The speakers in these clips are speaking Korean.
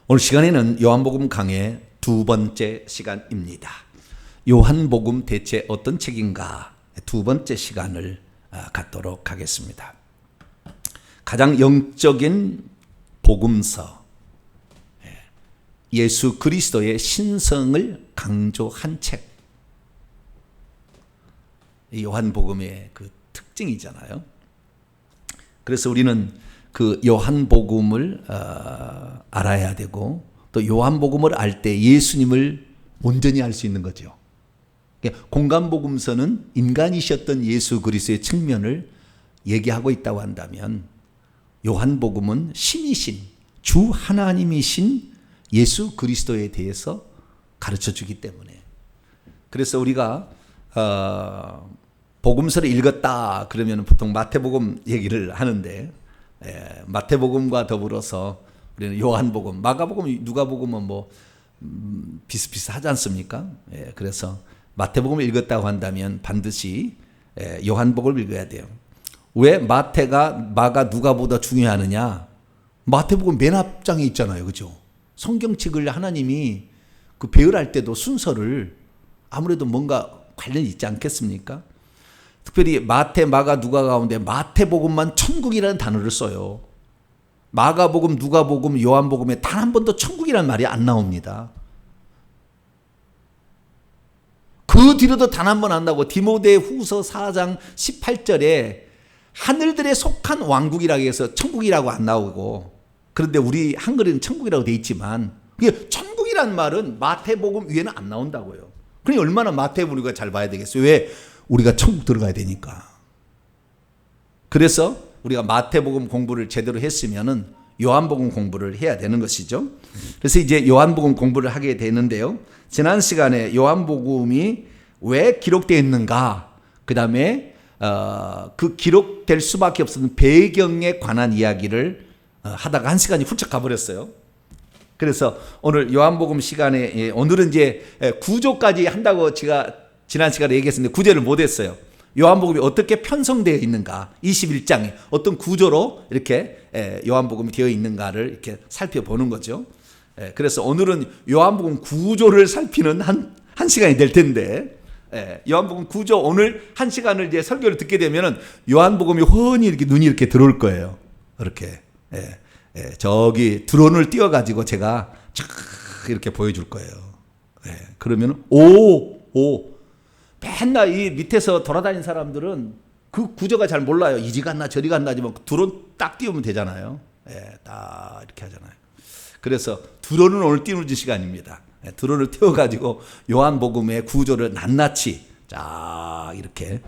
오늘 시간에는 요한복음 강의 두 번째 시간입니다. 요한복음 대체 어떤 책인가 두 번째 시간을 갖도록 하겠습니다. 가장 영적인 복음서, 예수 그리스도의 신성을 강조한 책, 요한복음의 그 특징이잖아요. 그래서 우리는 그 요한복음을 알아야 되고, 또 요한복음을 알 때 예수님을 온전히 알 수 있는 거죠. 공간복음서는 인간이셨던 예수 그리스도의 측면을 얘기하고 있다고 한다면, 요한복음은 신이신 주 하나님이신 예수 그리스도에 대해서 가르쳐주기 때문에, 그래서 우리가 복음서를 읽었다 그러면 보통 마태복음 얘기를 하는데, 마태복음과 더불어서 우리는 요한복음, 마가복음, 누가복음은 뭐 비슷비슷하지 않습니까? 그래서 마태복음을 읽었다고 한다면 반드시 요한복음을 읽어야 돼요. 왜 마태가 마가 누가보다 중요하느냐? 마태복음 맨 앞장에 있잖아요, 그죠? 성경책을 하나님이 그 배열할 때도 순서를 아무래도 뭔가 관련이 있지 않겠습니까? 특별히 마태, 마가, 누가 가운데 마태복음만 천국이라는 단어를 써요. 마가복음, 누가복음, 요한복음에 단 한 번도 천국이라는 말이 안 나옵니다. 그 뒤로도 단 한 번 안 나오고, 디모데후서 4장 18절에 하늘들에 속한 왕국이라고 해서 천국이라고 안 나오고, 그런데 우리 한글에는 천국이라고 돼 있지만 천국이라는 말은 마태복음 위에는 안 나온다고요. 그러니 얼마나 마태복음 우리가 잘 봐야 되겠어요. 왜? 우리가 천국 들어가야 되니까. 그래서 우리가 마태복음 공부를 제대로 했으면은 요한복음 공부를 해야 되는 것이죠. 그래서 이제 요한복음 공부를 하게 되는데요. 지난 시간에 요한복음이 왜 기록되어 있는가, 그 다음에 그 기록될 수밖에 없었던 배경에 관한 이야기를 하다가 한 시간이 훌쩍 가버렸어요. 그래서 오늘 요한복음 시간에, 오늘은 이제 구조까지 한다고 제가 지난 시간에 얘기했었는데 구제를 못했어요. 요한복음이 어떻게 편성되어 있는가, 21장에 어떤 구조로 이렇게 요한복음이 되어 있는가를 이렇게 살펴보는 거죠. 그래서 오늘은 요한복음 구조를 살피는 한 시간이 될 텐데, 요한복음 구조, 오늘 한 시간을 이제 설교를 듣게 되면은 요한복음이 훤히 이렇게 눈이 이렇게 들어올 거예요. 이렇게 저기 드론을 띄워가지고 제가 쫙 이렇게 보여줄 거예요. 그러면 맨날 이 밑에서 돌아다니는 사람들은 그 구조가 잘 몰라요. 이리 갔나 저리 갔나 하지만 드론 딱 띄우면 되잖아요. 딱 이렇게 하잖아요. 그래서 드론은 오늘 띄우는 시간입니다. 드론을 띄워가지고 요한복음의 구조를 낱낱이 쫙 이렇게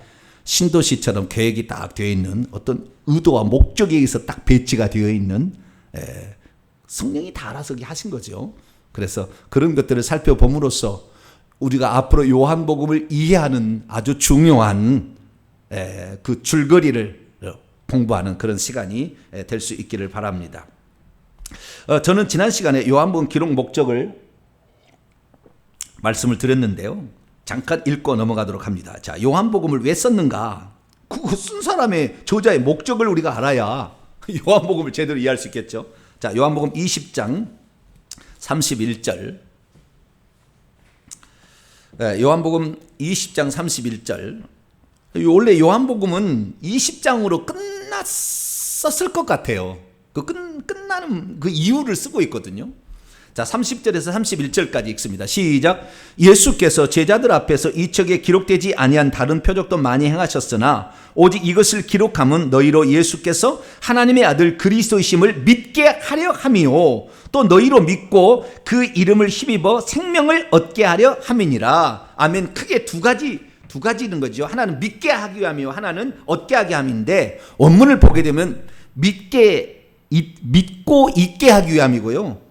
신도시처럼 계획이 딱 되어 있는, 어떤 의도와 목적에 의해서 딱 배치가 되어 있는, 성령이 다 알아서 하신 거죠. 그래서 그런 것들을 살펴봄으로써 우리가 앞으로 요한복음을 이해하는 아주 중요한 그 줄거리를 공부하는 그런 시간이 될 수 있기를 바랍니다. 저는 지난 시간에 요한복음 기록 목적을 말씀을 드렸는데요. 잠깐 읽고 넘어가도록 합니다. 자, 요한복음을 왜 썼는가? 그 쓴 사람의, 저자의 목적을 우리가 알아야 요한복음을 제대로 이해할 수 있겠죠. 자, 요한복음 20장 31절. 요한복음 20장 31절. 원래 요한복음은 20장으로 끝났었을 것 같아요. 그 끝나는 그 이유를 쓰고 있거든요. 자, 30절에서 31절까지 읽습니다. 시작. 예수께서 제자들 앞에서 이적에 기록되지 아니한 다른 표적도 많이 행하셨으나 오직 이것을 기록함은 너희로 예수께서 하나님의 아들 그리스도이심을 믿게 하려 함이요, 또 너희로 믿고 그 이름을 힘입어 생명을 얻게 하려 함이니라. 아멘. 크게 두 가지는 거죠. 하나는 믿게 하기 위함이요, 하나는 얻게 하기 위함인데, 원문을 보게 되면 믿고 있게 하기 위함이고요,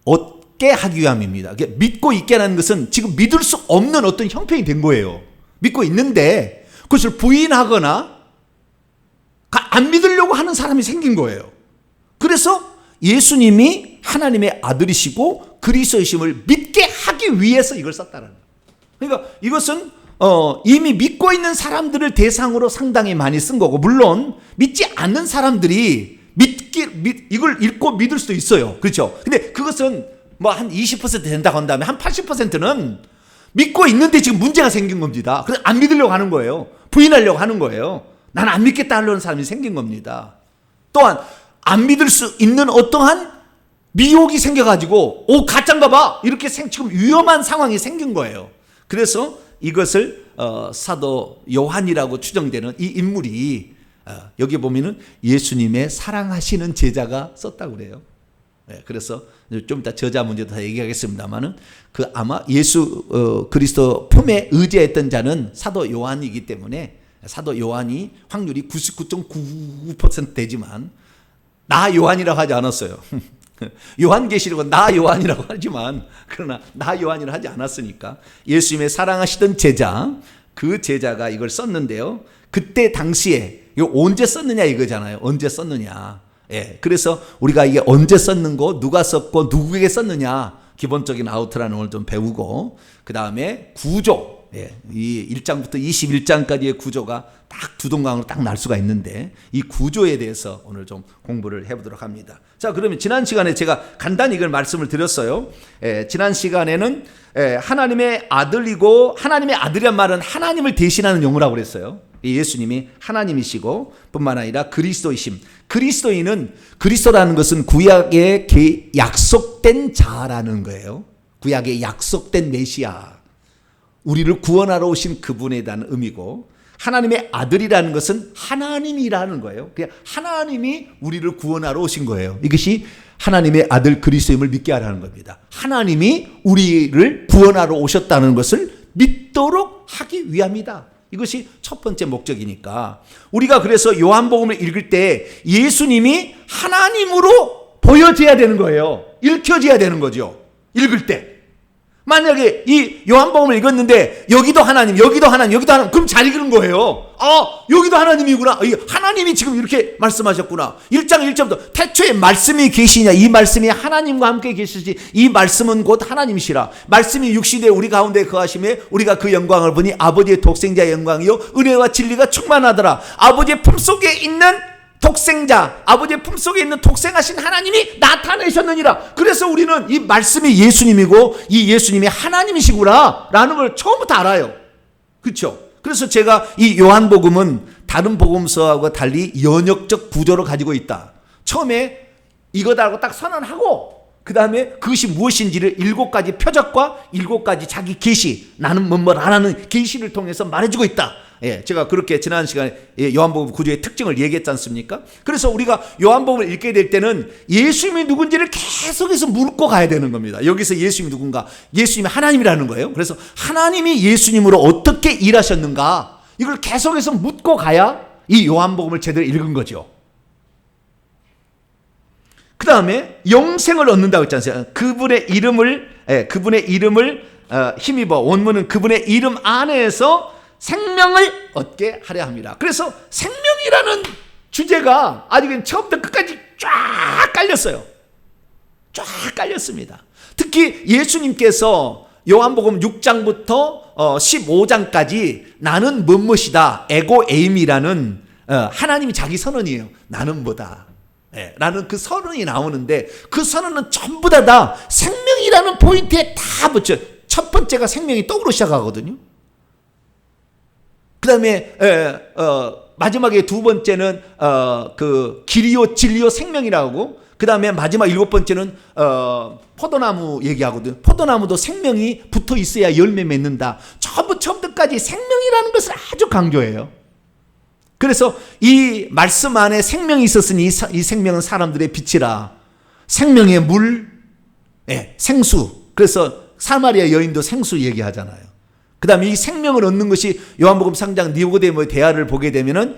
얻게 하기 위함입니다. 믿고 있게라는 것은 지금 믿을 수 없는 어떤 형편이 된 거예요. 믿고 있는데 그것을 부인하거나 안 믿으려고 하는 사람이 생긴 거예요. 그래서 예수님이 하나님의 아들이시고 그리스도이심을 믿게 하기 위해서 이걸 썼다는 거예요. 그러니까 이것은 이미 믿고 있는 사람들을 대상으로 상당히 많이 쓴 거고, 물론 믿지 않는 사람들이 이걸 읽고 믿을 수도 있어요. 그렇죠? 근데 그것은 뭐 한 20% 된다고 한다면 한 80%는 믿고 있는데 지금 문제가 생긴 겁니다. 그래서 안 믿으려고 하는 거예요. 부인하려고 하는 거예요. 나는 안 믿겠다 하려는 사람이 생긴 겁니다. 또한 안 믿을 수 있는 어떠한 미혹이 생겨가지고 가짜인가 봐 이렇게 지금 위험한 상황이 생긴 거예요. 그래서 이것을 사도 요한이라고 추정되는 이 인물이 여기 보면은 예수님의 사랑하시는 제자가 썼다고 그래요. 그래서 좀 이따 저자 문제도 다 얘기하겠습니다만은 그 아마 예수 그리스도 품에 의지했던 자는 사도 요한이기 때문에 사도 요한이 확률이 99.99% 되지만 나 요한이라고 하지 않았어요. 요한계시록은 나 요한이라고 하지만 그러나 나 요한이라고 하지 않았으니까 예수님의 사랑하시던 제자 그 제자가 이걸 썼는데요. 그때 당시에 이거 언제 썼느냐 이거잖아요. 언제 썼느냐. 그래서 우리가 이게 언제 썼는 거 누가 썼고 누구에게 썼느냐 기본적인 아우트라인을 오늘 좀 배우고 그 다음에 구조 이 1장부터 21장까지의 구조가 딱 두 동강으로 딱 날 수가 있는데 이 구조에 대해서 오늘 좀 공부를 해보도록 합니다. 자, 그러면 지난 시간에 제가 간단히 이걸 말씀을 드렸어요. 지난 시간에는 하나님의 아들이고 하나님의 아들이란 말은 하나님을 대신하는 용어라고 그랬어요. 예수님이 하나님이시고 뿐만 아니라 그리스도이심. 그리스도인은 그리스도라는 것은 구약에 약속된 자라는 거예요. 구약에 약속된 메시아. 우리를 구원하러 오신 그분에 대한 의미고 하나님의 아들이라는 것은 하나님이라는 거예요. 그냥 하나님이 우리를 구원하러 오신 거예요. 이것이 하나님의 아들 그리스도임을 믿게 하라는 겁니다. 하나님이 우리를 구원하러 오셨다는 것을 믿도록 하기 위함이다. 이것이 첫 번째 목적이니까 우리가 그래서 요한복음을 읽을 때 예수님이 하나님으로 보여져야 되는 거예요. 읽혀져야 되는 거죠. 읽을 때. 만약에 이 요한복음을 읽었는데 여기도 하나님, 여기도 하나님, 여기도 하나님 그럼 잘 읽은 거예요. 여기도 하나님이구나. 하나님이 지금 이렇게 말씀하셨구나. 1장 1절부터 태초에 말씀이 계시냐 이 말씀이 하나님과 함께 계시지 이 말씀은 곧 하나님이시라. 말씀이 육신에 우리 가운데 거하심에 우리가 그 영광을 보니 아버지의 독생자의 영광이요 은혜와 진리가 충만하더라. 아버지의 품속에 있는 독생자, 아버지의 품속에 있는 독생하신 하나님이 나타내셨느니라. 그래서 우리는 이 말씀이 예수님이고 이 예수님이 하나님이시구나 라는 걸 처음부터 알아요. 그렇죠? 그래서 제가 이 요한복음은 다른 복음서하고 달리 연역적 구조를 가지고 있다. 처음에 이거다라고 딱 선언하고 그 다음에 그것이 무엇인지를 7가지 표적과 7가지 자기 계시, 나는 뭐라는 계시를 통해서 말해주고 있다. 제가 그렇게 지난 시간에 요한복음 구조의 특징을 얘기했지 않습니까? 그래서 우리가 요한복음을 읽게 될 때는 예수님이 누군지를 계속해서 묻고 가야 되는 겁니다. 여기서 예수님이 누군가? 예수님이 하나님이라는 거예요. 그래서 하나님이 예수님으로 어떻게 일하셨는가? 이걸 계속해서 묻고 가야 이 요한복음을 제대로 읽은 거죠. 그 다음에 영생을 얻는다고 했지 않습니까? 그분의 이름을 힘입어 원문은 그분의 이름 안에서 생명을 얻게 하려 합니다. 그래서 생명이라는 주제가 아주 처음부터 끝까지 쫙 깔렸어요. 쫙 깔렸습니다. 특히 예수님께서 요한복음 6장부터 15장까지 나는 무엇이다 에고 에임이라는 하나님이 자기 선언이에요. 나는 뭐다 라는 그 선언이 나오는데 그 선언은 전부 다 생명이라는 포인트에 다 붙여. 첫 번째가 생명이 떡으로 시작하거든요. 그 다음에 마지막에 두 번째는 그 길이요 진리요 생명이라고. 그 다음에 마지막 7번째는 포도나무 얘기하거든요. 포도나무도 생명이 붙어 있어야 열매 맺는다. 전부 처음부터까지 생명이라는 것을 아주 강조해요. 그래서 이 말씀 안에 생명이 있었으니 이 생명은 사람들의 빛이라. 생명의 물, 생수. 그래서 사마리아 여인도 생수 얘기하잖아요. 그 다음에 이 생명을 얻는 것이 요한복음 3장 니고데모의 대화를 보게 되면은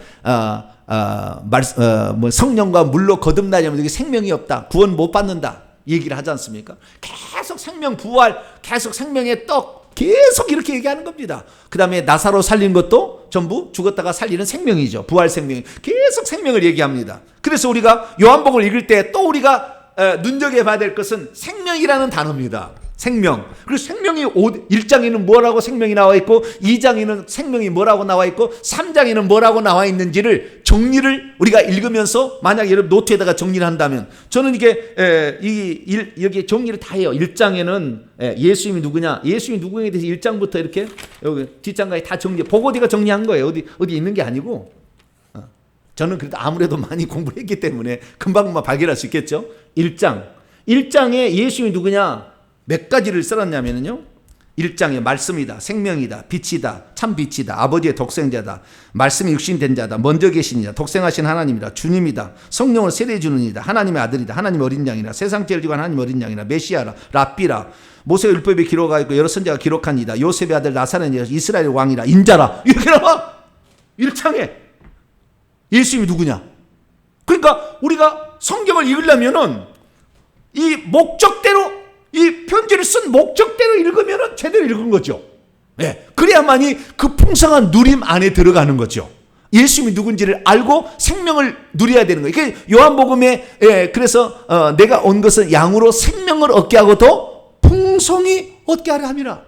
성령과 물로 거듭나자면 여기 생명이 없다. 구원 못 받는다. 얘기를 하지 않습니까? 계속 생명 부활, 계속 생명의 떡, 계속 이렇게 얘기하는 겁니다. 그 다음에 나사로 살린 것도 전부 죽었다가 살리는 생명이죠. 부활 생명. 계속 생명을 얘기합니다. 그래서 우리가 요한복음을 읽을 때 또 우리가 눈여겨봐야 될 것은 생명이라는 단어입니다. 생명. 그리고 생명이 1장에는 뭐라고 생명이 나와 있고 2장에는 생명이 뭐라고 나와 있고 3장에는 뭐라고 나와 있는지를 정리를 우리가 읽으면서 만약에 여러분 노트에다가 정리를 한다면 저는 이게 여기 정리를 다 해요. 1장에는 예수님이 누구냐, 예수님이 누구에 대해서 1장부터 이렇게 여기 뒷장까지 다 정리, 보고디가 정리한 거예요. 어디 있는 게 아니고. 저는 그래도 아무래도 많이 공부를 했기 때문에 금방금방 발견할 수 있겠죠. 1장에 예수님이 누구냐 몇 가지를 써놨냐면요, 1장에 말씀이다, 생명이다, 빛이다, 참 빛이다, 아버지의 독생자다, 말씀이 육신된 자다, 먼저 계신 이다, 독생하신 하나님이다, 주님이다, 성령을 세례 주는 이다, 하나님의 아들이다, 하나님의 어린 양이라, 세상 제일 귀한 하나님의 어린 양이라, 메시아라, 랍비라, 모세의 율법에 기록하고 있고 여러 선지자가 기록한 이다, 요셉의 아들 나사렛이라, 이스라엘 왕이라, 인자라, 이렇게 나와. 1장에 예수님이 누구냐. 그러니까 우리가 성경을 읽으려면은 이 목적대로, 이 편지를 쓴 목적대로 읽으면 제대로 읽은 거죠. 그래야만이 그 풍성한 누림 안에 들어가는 거죠. 예수님이 누군지를 알고 생명을 누려야 되는 거예요. 요한복음에 그래서 내가 온 것은 양으로 생명을 얻게 하고 더 풍성히 얻게 하려 함이라.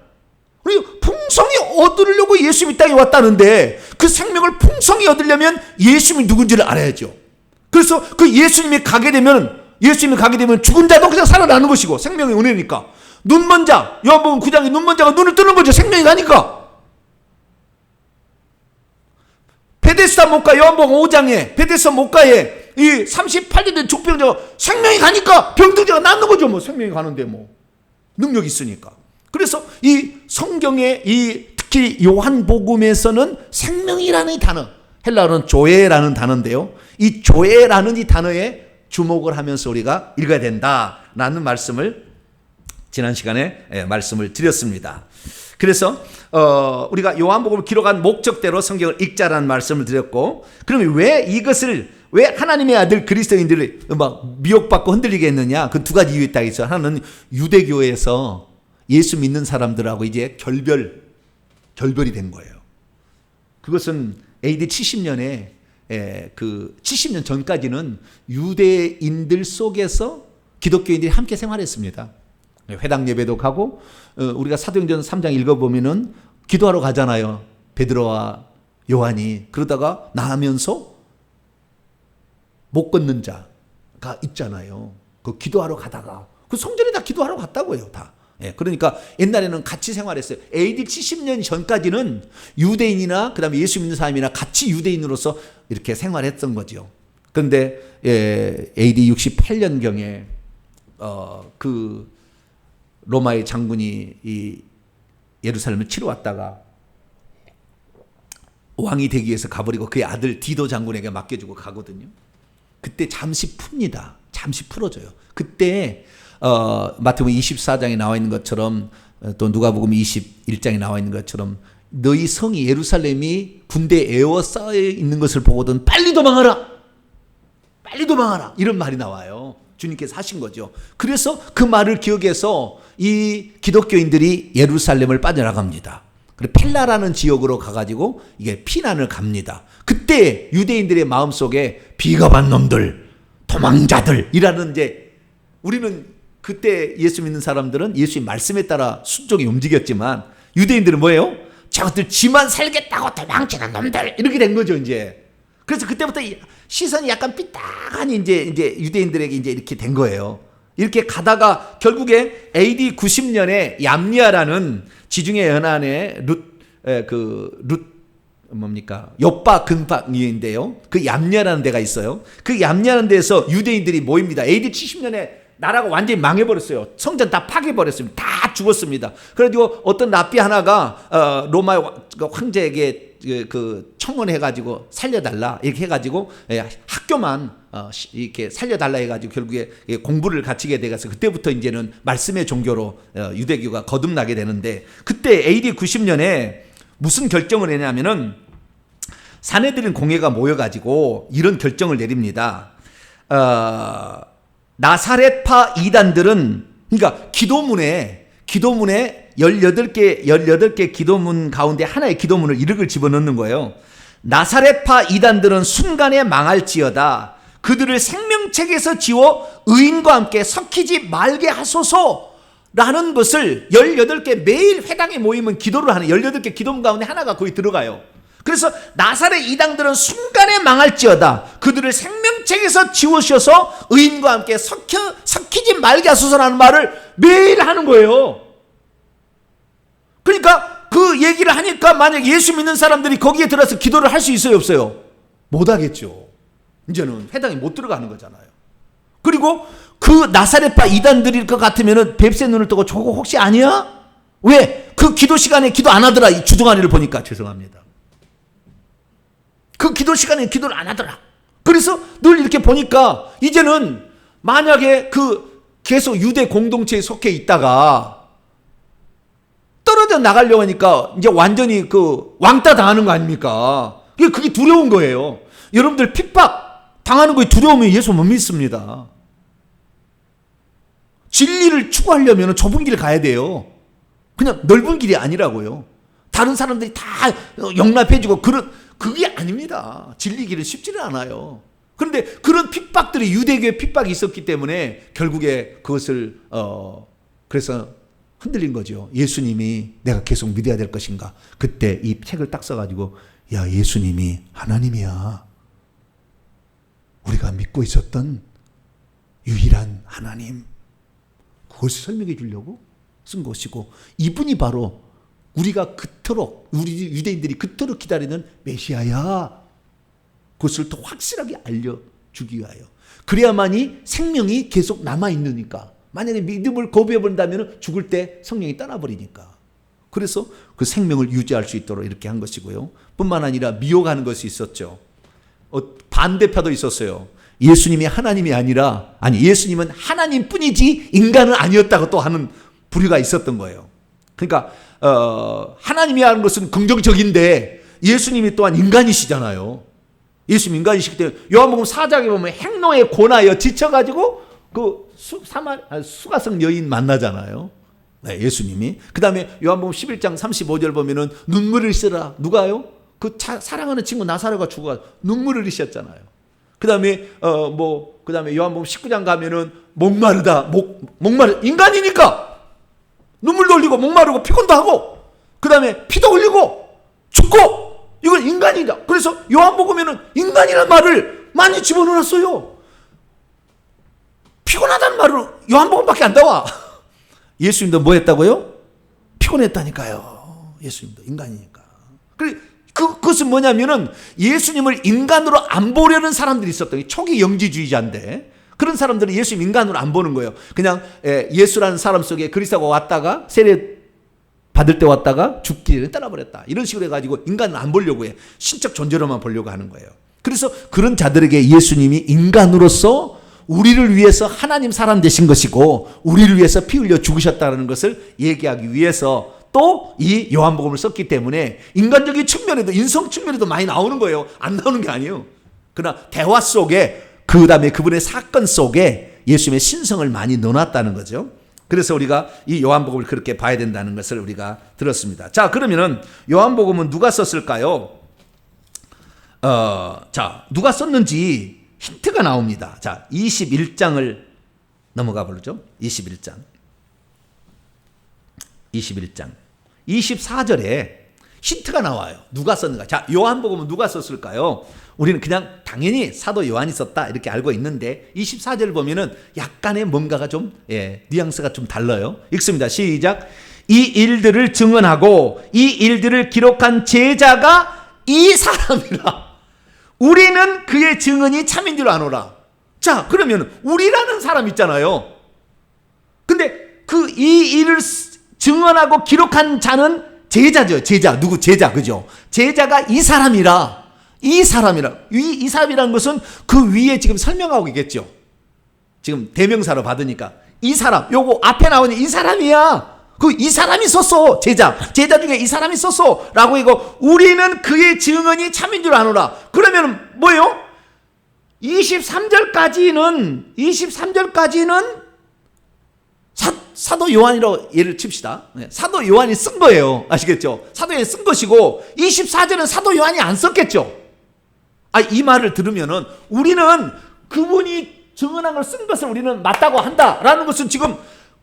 우리 풍성히 얻으려고 예수님이 땅에 왔다는데 그 생명을 풍성히 얻으려면 예수님이 누군지를 알아야죠. 그래서 그 예수님이 가게 되면 죽은 자도 그냥 살아나는 것이고 생명의 은혜니까. 눈먼 자, 요한복음 9장에 눈먼 자가 눈을 뜨는 거죠. 생명이 가니까. 베데스다 목가, 요한복음 5장에 베데스다 목가에 이 38년 된 족병자가 생명이 가니까 병든자가 낫는 거죠. 뭐 생명이 가는데 뭐 능력이 있으니까. 그래서 이 성경의 특히 요한복음에서는 생명이라는 이 단어, 헬라어는 조에라는 단어인데요, 이 조에라는 이 단어에 주목을 하면서 우리가 읽어야 된다라는 말씀을 지난 시간에 말씀을 드렸습니다. 그래서 우리가 요한복음을 기록한 목적대로 성경을 읽자라는 말씀을 드렸고, 그러면 왜 하나님의 아들 그리스도인들이 막 미혹받고 흔들리게 했느냐? 그 두 가지 이유 있다 했어요. 하나는 유대교에서 예수 믿는 사람들하고 이제 결별이 된 거예요. 그것은 AD 70년에 그 70년 전까지는 유대인들 속에서 기독교인들이 함께 생활했습니다. 회당 예배도 가고, 우리가 사도행전 3장 읽어보면은 기도하러 가잖아요. 베드로와 요한이. 그러다가 나가면서 못 걷는 자가 있잖아요. 그 기도하러 가다가 그 성전에 다 기도하러 갔다고요, 다. 그러니까 옛날에는 같이 생활했어요. AD 70년 전까지는 유대인이나 그다음에 예수 믿는 사람이나 같이 유대인으로서 이렇게 생활했던 거죠. 그런데 AD 68년경에 그 로마의 장군이 이 예루살렘을 치러 왔다가 왕이 되기 위해서 가버리고 그의 아들 디도 장군에게 맡겨주고 가거든요. 그때 잠시 풉니다. 잠시 풀어줘요. 그때 마태복음 24장에 나와 있는 것처럼, 또 누가복음 21장에 나와 있는 것처럼, 너희 성이 예루살렘이 군대에 에워싸여 있는 것을 보고든 빨리 도망하라, 빨리 도망하라, 이런 말이 나와요. 주님께서 하신 거죠. 그래서 그 말을 기억해서 이 기독교인들이 예루살렘을 빠져나갑니다. 그리고 펠라라는 지역으로 가가지고 이게 피난을 갑니다. 그때 유대인들의 마음속에 비겁한 놈들, 도망자들이라는, 이제 우리는 그때 예수 믿는 사람들은 예수의 말씀에 따라 순종이 움직였지만, 유대인들은 뭐예요? 저것들 지만 살겠다고 도망치는 놈들, 이렇게 된 거죠, 이제. 그래서 그때부터 시선이 약간 삐딱하니 이제 유대인들에게 이제 이렇게 된 거예요. 이렇게 가다가 결국에 AD 90년에 얌리아라는 지중해 연안에 욥바 근방인데요. 그 얌리아라는 데가 있어요. 그 얌리아라는 데에서 유대인들이 모입니다. AD 70년에 나라가 완전히 망해버렸어요. 성전 다 파괴버렸습니다. 다 죽었습니다. 그래가지고 어떤 랍비 하나가 로마 황제에게 그 청원해가지고 살려달라 이렇게 해가지고 학교만 이렇게 살려달라 해가지고 결국에 공부를 갖추게 돼서 그때부터 이제는 말씀의 종교로 유대교가 거듭나게 되는데, 그때 AD 90년에 무슨 결정을 했냐면은 사내들인 공회가 모여가지고 이런 결정을 내립니다. 나사렛파 이단들은, 그러니까 기도문에 18개 기도문 가운데 하나의 기도문을 1억을 집어넣는 거예요. 나사렛파 이단들은 순간에 망할지어다. 그들을 생명책에서 지워 의인과 함께 섞이지 말게 하소서. 라는 것을 18개 매일 회당에 모이면 기도를 하는 18개 기도 가운데 하나가 거기 들어가요. 그래서 나사렛 이당들은 순간에 망할지어다 그들을 생명책에서 지우셔서 의인과 함께 섞이지 말게 하소서라는 말을 매일 하는 거예요. 그러니까 그 얘기를 하니까 만약 예수 믿는 사람들이 거기에 들어서 기도를 할 수 있어요, 없어요? 못 하겠죠. 이제는 회당에 못 들어가는 거잖아요. 그리고 그 나사렛파 이단들일 것 같으면 뱁새 눈을 뜨고 저거 혹시 아니야? 왜? 그 기도 시간에 기도 안 하더라. 이 주둥아리를 보니까 죄송합니다. 그 기도 시간에 기도를 안 하더라. 그래서 늘 이렇게 보니까 이제는 만약에 그 계속 유대 공동체에 속해 있다가 떨어져 나가려고 하니까 이제 완전히 그 왕따 당하는 거 아닙니까? 그게 두려운 거예요. 여러분들 핍박 당하는 거에 두려우면 예수 못 믿습니다. 진리를 추구하려면 좁은 길 가야 돼요. 그냥 넓은 길이 아니라고요. 다른 사람들이 다 용납해주고 그게 아닙니다. 진리 길은 쉽지는 않아요. 그런데 그런 핍박들이 유대교의 핍박이 있었기 때문에 결국에 그것을 그래서 흔들린 거죠. 예수님이 내가 계속 믿어야 될 것인가. 그때 이 책을 딱 써가지고 야, 예수님이 하나님이야. 우리가 믿고 있었던 유일한 하나님. 그것을 설명해 주려고 쓴 것이고 이분이 바로 우리가 그토록 우리 유대인들이 그토록 기다리는 메시아야. 그것을 더 확실하게 알려주기 위하여. 그래야만이 생명이 계속 남아있으니까. 만약에 믿음을 거부해버린다면 죽을 때 성령이 떠나버리니까. 그래서 그 생명을 유지할 수 있도록 이렇게 한 것이고요. 뿐만 아니라 미혹하는 것이 있었죠. 반대파도 있었어요. 예수님이 하나님이 아니라 예수님은 하나님뿐이지 인간은 아니었다고 또 하는 부류가 있었던 거예요. 그러니까 하나님이라는 것은 긍정적인데 예수님이 또한 인간이시잖아요. 예수님 인간이시기 때문에 요한복음 4장에 보면 행로에 고나여 지쳐가지고 그 수가성 여인 만나잖아요. 네, 예수님이. 그 다음에 요한복음 11장 35절 보면은 눈물을 흘리시라. 누가요? 그 사랑하는 친구 나사로가 죽어서 눈물을 흘리셨잖아요. 그 다음에 그 다음에 요한복음 19장 가면은 목마르다. 목마르 인간이니까 눈물도 흘리고 목마르고 피곤도 하고 그 다음에 피도 흘리고 죽고 이건 인간이다. 그래서 요한복음에는 인간이라는 말을 많이 집어넣었어요. 피곤하다는 말을 요한복음밖에 안 나와. 예수님도 뭐 했다고요? 피곤했다니까요. 예수님도 인간이니까. 그것은 뭐냐면은 예수님을 인간으로 안 보려는 사람들이 있었던 게 초기 영지주의자인데 그런 사람들은 예수님 인간으로 안 보는 거예요. 그냥 예수라는 사람 속에 그리스도가 왔다가 세례 받을 때 왔다가 죽기 전에 떠나버렸다. 이런 식으로 해가지고 인간을 안 보려고 해. 신적 존재로만 보려고 하는 거예요. 그래서 그런 자들에게 예수님이 인간으로서 우리를 위해서 하나님 사람 되신 것이고 우리를 위해서 피 흘려 죽으셨다는 것을 얘기하기 위해서 또 이 요한복음을 썼기 때문에 인간적인 측면에도 인성 측면에도 많이 나오는 거예요. 안 나오는 게 아니에요. 그러나 대화 속에 그 다음에 그분의 사건 속에 예수님의 신성을 많이 넣어놨다는 거죠. 그래서 우리가 이 요한복음을 그렇게 봐야 된다는 것을 우리가 들었습니다. 자, 그러면은 요한복음은 누가 썼을까요? 자, 누가 썼는지 힌트가 나옵니다. 자, 21장을 넘어가 보죠. 21장. 24절에 힌트가 나와요. 누가 썼는가? 자, 요한복음은 누가 썼을까요? 우리는 그냥 당연히 사도 요한이 썼다 이렇게 알고 있는데 24절을 보면은 약간의 뭔가가 좀 뉘앙스가 좀 달라요. 읽습니다. 시작. 이 일들을 증언하고 이 일들을 기록한 제자가 이 사람이라. 우리는 그의 증언이 참인 줄 아노라. 자, 그러면 우리라는 사람 있잖아요. 근데 그 이 일을 증언하고 기록한 자는 제자죠. 제자. 누구? 제자. 그죠? 제자가 이 사람이라. 이 사람이라는 것은 그 위에 지금 설명하고 있겠죠. 지금 대명사로 받으니까. 이 사람. 요거 앞에 나오는 이 사람이야. 이 사람이 썼어. 제자 중에 이 사람이 썼어. 라고 이거 우리는 그의 증언이 참인 줄 아노라. 그러면 뭐예요? 23절까지는 사도 요한이라고 예를 칩시다. 사도 요한이 쓴 거예요. 아시겠죠? 사도 요한이 쓴 것이고 24절은 사도 요한이 안 썼겠죠. 이 말을 들으면은 우리는 그분이 증언한 걸 쓴 것을 우리는 맞다고 한다라는 것은 지금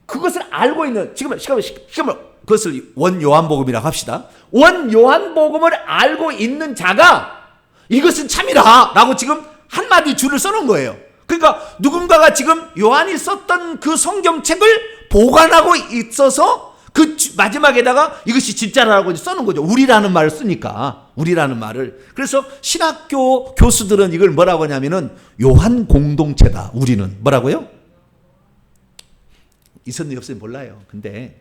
그것을 알고 있는, 지금 그것을 원 요한복음이라고 합시다. 원 요한복음을 알고 있는 자가 이것은 참이라 라고 지금 한마디 줄을 써놓은 거예요. 그러니까 누군가가 지금 요한이 썼던 그 성경책을 보관하고 있어서 그 마지막에다가 이것이 진짜라고 써놓은 거죠. 우리라는 말을 쓰니까. 우리라는 말을. 그래서 신학교 교수들은 이걸 뭐라고 하냐면은 요한 공동체다. 우리는. 뭐라고요? 있었는지 없었는지 몰라요. 근데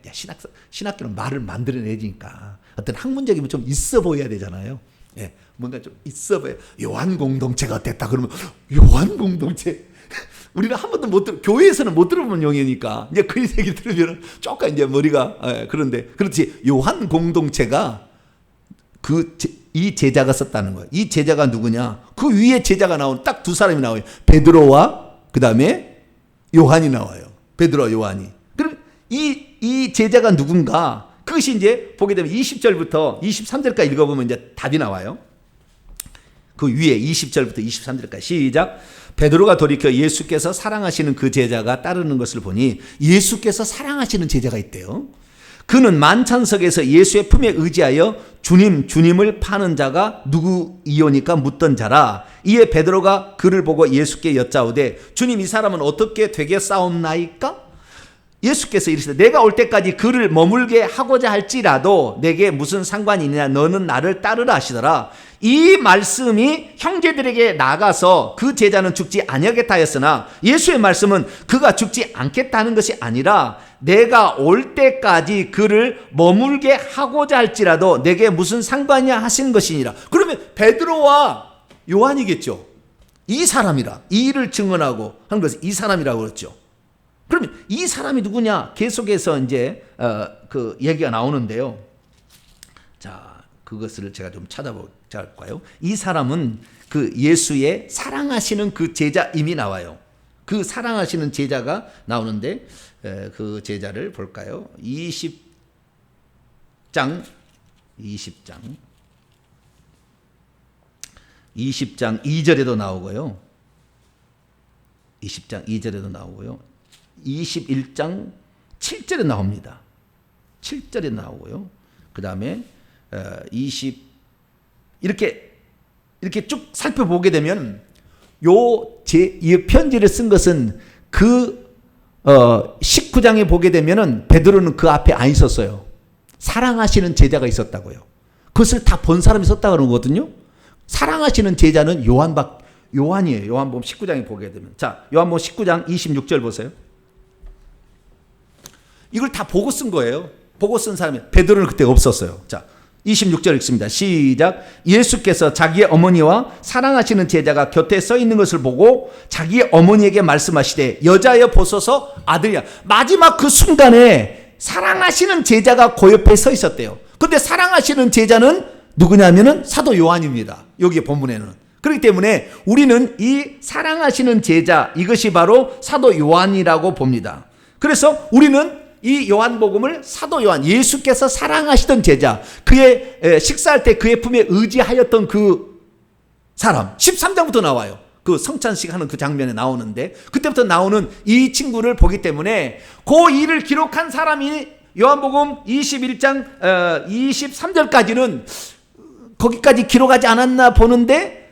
신학교는 말을 만들어내니까 어떤 학문적이면 좀 있어 보여야 되잖아요. 예, 뭔가 좀 있어 보여. 요한 공동체가 됐다 그러면 요한 공동체 우리는 한 번도 못 들어, 교회에서는 못 들어본 용어니까 이제 그 얘기 들으면 조금 이제 머리가 그런데 그렇지. 요한 공동체가 이 제자가 썼다는 거예요. 이 제자가 누구냐? 그 위에 제자가 나오는 딱 두 사람이 나와요. 베드로와 그 다음에 요한이 나와요. 베드로와 요한이. 그럼 이 제자가 누군가? 그것이 이제 보게 되면 20절부터 23절까지 읽어보면 이제 답이 나와요. 그 위에 20절부터 23절까지 시작. 베드로가 돌이켜 예수께서 사랑하시는 그 제자가 따르는 것을 보니 예수께서 사랑하시는 제자가 있대요. 그는 만찬석에서 예수의 품에 의지하여 주님을 파는 자가 누구이오니까 묻던 자라. 이에 베드로가 그를 보고 예수께 여짜오되 주님, 이 사람은 어떻게 되겠사옵나이까? 예수께서 이르시되 내가 올 때까지 그를 머물게 하고자 할지라도 내게 무슨 상관이 있느냐? 너는 나를 따르라 하시더라. 이 말씀이 형제들에게 나가서 그 제자는 죽지 아니하겠다 하였으나 예수의 말씀은 그가 죽지 않겠다는 것이 아니라 내가 올 때까지 그를 머물게 하고자 할지라도 내게 무슨 상관이냐 하시는 것이니라. 그러면 베드로와 요한이겠죠. 이 사람이라. 이 일을 증언하고 하는 것은 이 사람이라고 그랬죠. 그러면 이 사람이 누구냐? 계속해서 이제 그 얘기가 나오는데요. 자, 그것을 제가 좀 찾아보자 할까요? 이 사람은 그 예수의 사랑하시는 그 제자임이 나와요. 그 사랑하시는 제자가 나오는데 그 제자를 볼까요? 20장 2절에도 나오고요. 20장 2절에도 나오고요. 21장 7절에 나옵니다. 7절에 나오고요. 그 다음에 이렇게 쭉 살펴보게 되면 이 편지를 쓴 것은 그 19장에 보게 되면은 베드로는 그 앞에 안 있었어요. 사랑하시는 제자가 있었다고요. 그것을 다 본 사람이 썼다 그런 거거든요. 사랑하시는 제자는 요한이에요. 요한복음 19장에 보게 되면. 자, 요한복음 19장 26절 보세요. 이걸 다 보고 쓴 거예요. 보고 쓴 사람이 베드로는 그때 없었어요. 자, 26절 읽습니다. 시작. 예수께서 자기의 어머니와 사랑하시는 제자가 곁에 서 있는 것을 보고 자기의 어머니에게 말씀하시되 여자여 보소서 아들이야. 마지막 그 순간에 사랑하시는 제자가 그 옆에 서 있었대요. 근데 사랑하시는 제자는 누구냐면은 사도 요한입니다. 여기 본문에는. 그렇기 때문에 우리는 이 사랑하시는 제자, 이것이 바로 사도 요한이라고 봅니다. 그래서 우리는 이 요한복음을 사도 요한, 예수께서 사랑하시던 제자, 그의 식사할 때 그의 품에 의지하였던 그 사람, 13장부터 나와요. 그 성찬식 하는 그 장면에 나오는데 그때부터 나오는 이 친구를 보기 때문에 그 일을 기록한 사람이 요한복음 21장 23절까지는 거기까지 기록하지 않았나 보는데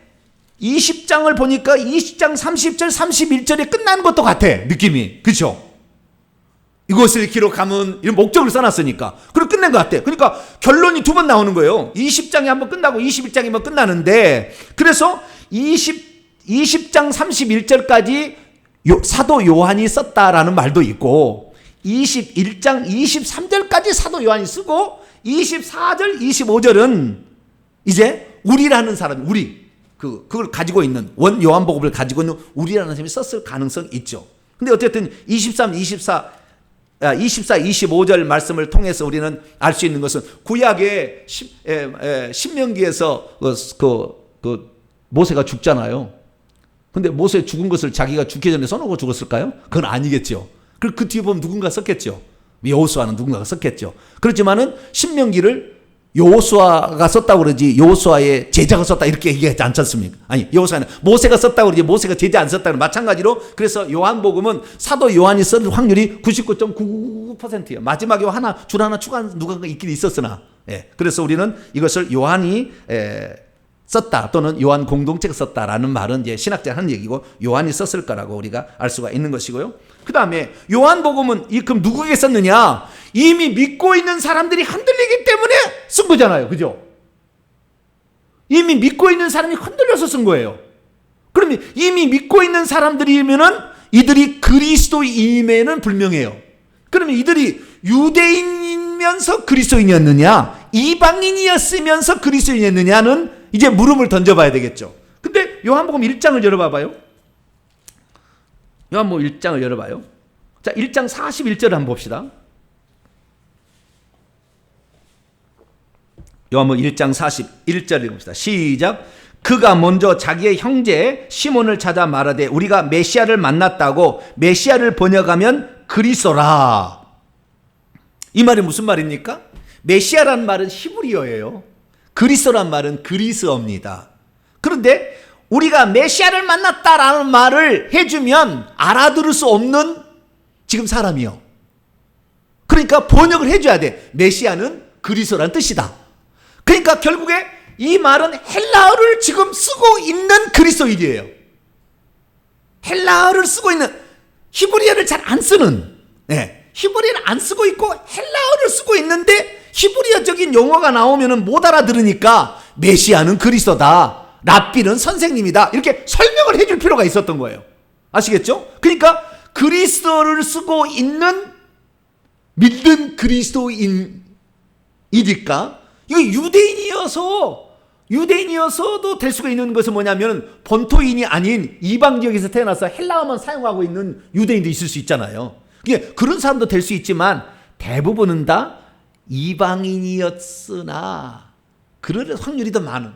20장을 보니까 20장 30절 31절에 끝나는 것도 같아. 느낌이. 그렇죠? 이것을 기록하면 이런 목적을 써놨으니까. 그리고 끝낸 것 같아. 그러니까 결론이 두 번 나오는 거예요. 20장이 한번 끝나고 21장이 한번 끝나는데 그래서 20장 31절까지 사도 요한이 썼다라는 말도 있고 21장 23절까지 사도 요한이 쓰고 24절 25절은 이제 우리라는 사람, 그걸 가지고 있는 원 요한복음을 가지고 있는 우리라는 사람이 썼을 가능성이 있죠. 근데 어쨌든 23, 25절 말씀을 통해서 우리는 알 수 있는 것은 구약의 신명기에서 그 모세가 죽잖아요. 근데 모세 죽은 것을 자기가 죽기 전에 써놓고 죽었을까요? 그건 아니겠죠. 그 뒤에 보면 누군가 썼겠죠. 여호수아는 누군가가 썼겠죠. 그렇지만은 신명기를 여호수아가 썼다고 그러지 여호수아의 제자가 썼다 이렇게 얘기하지 않습니까? 아니, 여호수아는 모세가 썼다고 그러지 모세가 제자 안 썼다는 마찬가지로. 그래서 요한복음은 사도 요한이 쓴 확률이 99.99%예요. 마지막에 줄 하나 추가한 누군가 있긴 있었으나, 예. 그래서 우리는 이것을 요한이 썼다 또는 요한 공동체가 썼다라는 말은 이제 신학자 하는 얘기고 요한이 썼을 거라고 우리가 알 수가 있는 것이고요. 그 다음에 요한복음은 그럼 누구에게 썼느냐? 이미 믿고 있는 사람들이 흔들리기 때문에 쓴 거잖아요. 그죠? 이미 믿고 있는 사람이 흔들려서 쓴 거예요. 그러면 이미 믿고 있는 사람들이면은 이들이 그리스도인임에는 불명해요. 그러면 이들이 유대인이면서 그리스도인이었느냐, 이방인이었으면서 그리스도인이었느냐는 이제 물음을 던져봐야 되겠죠. 근데 요한복음 1장을 열어봐봐요. 요한복음 1장을 열어봐요. 자, 1장 41절을 한번 봅시다. 요한복음 1장 41절을 봅시다. 시작. 그가 먼저 자기의 형제 시몬을 찾아 말하되 우리가 메시아를 만났다고. 메시아를 번역하면 그리스도라. 이 말이 무슨 말입니까? 메시아란 말은 히브리어예요. 그리스도란 말은 그리스어입니다. 그런데 우리가 메시아를 만났다라는 말을 해주면 알아들을 수 없는 지금 사람이요. 그러니까 번역을 해줘야 돼. 메시아는 그리스도란 뜻이다. 그러니까 결국에 이 말은 헬라어를 지금 쓰고 있는 그리스도인이에요. 헬라어를 쓰고 있는, 히브리어를 잘 안 쓰는, 히브리어를 안 쓰고 있고 헬라어를 쓰고 있는데 히브리어적인 용어가 나오면 못 알아들으니까 메시아는 그리스도다, 랍비는 선생님이다, 이렇게 설명을 해줄 필요가 있었던 거예요. 아시겠죠? 그러니까 그리스도를 쓰고 있는 믿는 그리스도인이니까 이거 유대인이어서도 될 수가 있는 것은 뭐냐면 본토인이 아닌 이방 지역에서 태어나서 헬라어만 사용하고 있는 유대인도 있을 수 있잖아요. 그런 사람도 될 수 있지만 대부분은 다 이방인이었으나 그럴 확률이 더 많은.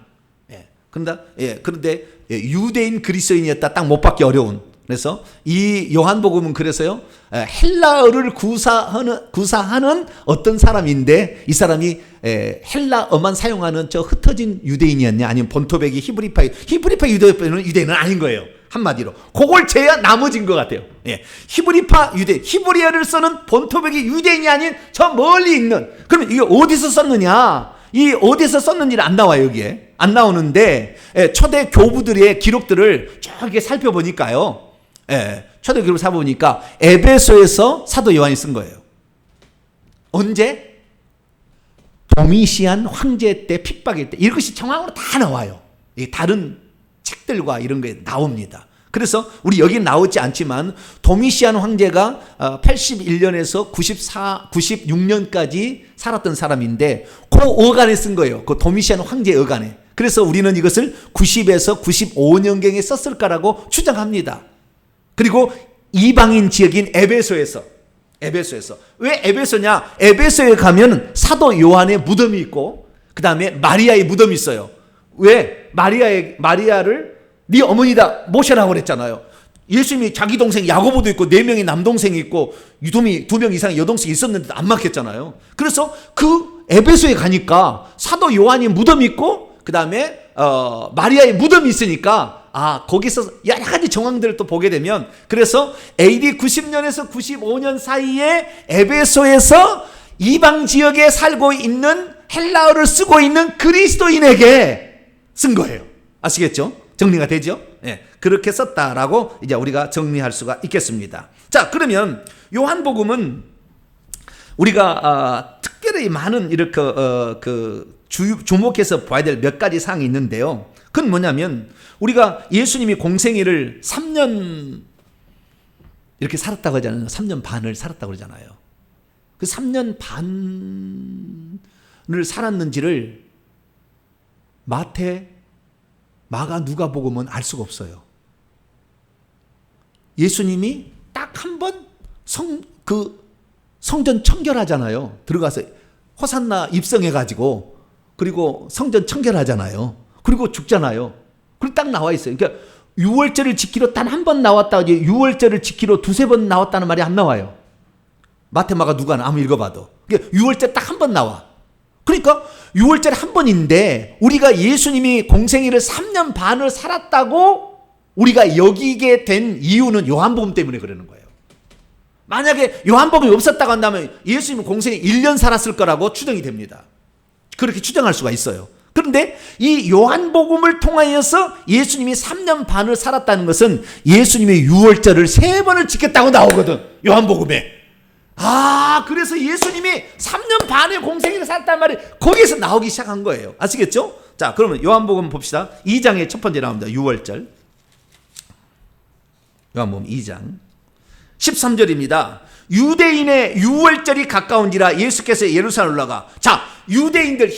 그런데 유대인 그리스도인이었다 딱 못 받기 어려운. 그래서 이 요한복음은 그래서요 헬라어를 구사하는 어떤 사람인데 이 사람이 헬라어만 사용하는 저 흩어진 유대인이었냐 아니면 본토백이 히브리파 유대인은 아닌 거예요. 한마디로 그걸 제야 나머진 것 같아요. 히브리파 유대, 히브리어를 쓰는 본토백이 유대인이 아닌 저 멀리 있는. 그러면 이게 어디서 썼느냐? 이 어디서 썼는지는 안 나와요. 여기에 안 나오는데 초대 교부들의 기록들을 쭉 이렇게 살펴보니까요. 초대 기록을 살펴보니까 에베소에서 사도 요한이 쓴 거예요. 언제? 도미시안 황제 때, 핍박일 때. 이것이 정황으로 다 나와요. 다른 책들과 이런 게 나옵니다. 그래서 우리 여기 나오지 않지만 도미시안 황제가 81년에서 96년까지 살았던 사람인데 그 어간에 쓴 거예요. 그 도미시안 황제 어간에. 그래서 우리는 이것을 90에서 95년경에 썼을까라고 추정합니다. 그리고 이방인 지역인 에베소에서. 왜 에베소냐? 에베소에 가면 사도 요한의 무덤이 있고 그 다음에 마리아의 무덤이 있어요. 왜? 마리아를 네 어머니다 모셔라고 그랬잖아요. 예수님이 자기 동생 야고보도 있고 4명의 남동생이 있고 유돔이 2명 이상의 여동생이 있었는데도 안 맡겼잖아요. 그래서 그 에베소에 가니까 사도 요한이 무덤이 있고 그 다음에 마리아의 무덤이 있으니까 거기서 여러 가지 정황들을 또 보게 되면 그래서 AD 90년에서 95년 사이에 에베소에서 이방 지역에 살고 있는 헬라어를 쓰고 있는 그리스도인에게 쓴 거예요. 아시겠죠? 정리가 되죠? 그렇게 썼다라고 이제 우리가 정리할 수가 있겠습니다. 자, 그러면 요한복음은 우리가 특별히 많은 이렇게 주목해서 봐야 될 몇 가지 사항이 있는데요. 그건 뭐냐면 우리가 예수님이 공생애를 3년 이렇게 살았다고 하잖아요. 3년 반을 살았다고 그러잖아요. 그 3년 반을 살았는지를 마태, 마가, 누가복음은 알 수가 없어요. 예수님이 딱 한 번 성전 청결하잖아요. 들어가서 호산나 입성해가지고 그리고 성전 청결하잖아요. 그리고 죽잖아요. 그리고 딱 나와 있어요. 그러니까 유월절을 지키러 단 한 번 나왔다. 이제 유월절을 지키러 2-3번 나왔다는 말이 안 나와요. 마태, 마가, 누가는 아무 읽어봐도. 그러니까 유월절 딱 한 번 나와. 그러니까 6월절에 한 번인데 우리가 예수님이 공생애를 3년 반을 살았다고 우리가 여기게 된 이유는 요한복음 때문에 그러는 거예요. 만약에 요한복음이 없었다고 한다면 예수님은 공생애 1년 살았을 거라고 추정이 됩니다. 그렇게 추정할 수가 있어요. 그런데 이 요한복음을 통하여서 예수님이 3년 반을 살았다는 것은 예수님의 6월절을 3번을 지켰다고 나오거든, 요한복음에. 그래서 예수님이 3년 반의 공생애를 살았단 말이 거기에서 나오기 시작한 거예요. 아시겠죠? 자, 그러면 요한복음 봅시다. 2장에 첫 번째 나옵니다. 6월절. 요한복음 2장 13절입니다. 유대인의 6월절이 가까운지라 예수께서 예루살렘 올라가. 자, 유대인들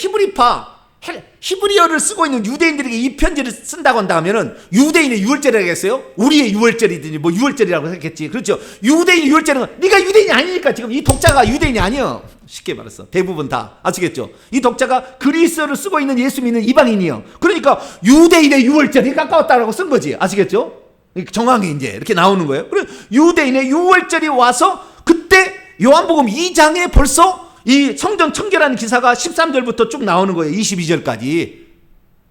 히브리어를 쓰고 있는 유대인들에게 이 편지를 쓴다고 한다면은 유대인의 6월절이라고 했어요? 우리의 6월절이든지 뭐 6월절이라고 했겠지. 그렇죠? 유대인의 6월절은 네가 유대인이 아니니까. 지금 이 독자가 유대인이 아니에요. 쉽게 말해서 대부분 다 아시겠죠? 이 독자가 그리스어를 쓰고 있는 예수 믿는 이방인이요. 그러니까 유대인의 6월절이 가까웠다라고 쓴 거지. 아시겠죠? 정황이 이제 이렇게 나오는 거예요. 그리고 유대인의 6월절이 와서 그때 요한복음 2장에 벌써 이 성전 청결하는 기사가 13절부터 쭉 나오는 거예요. 22절까지.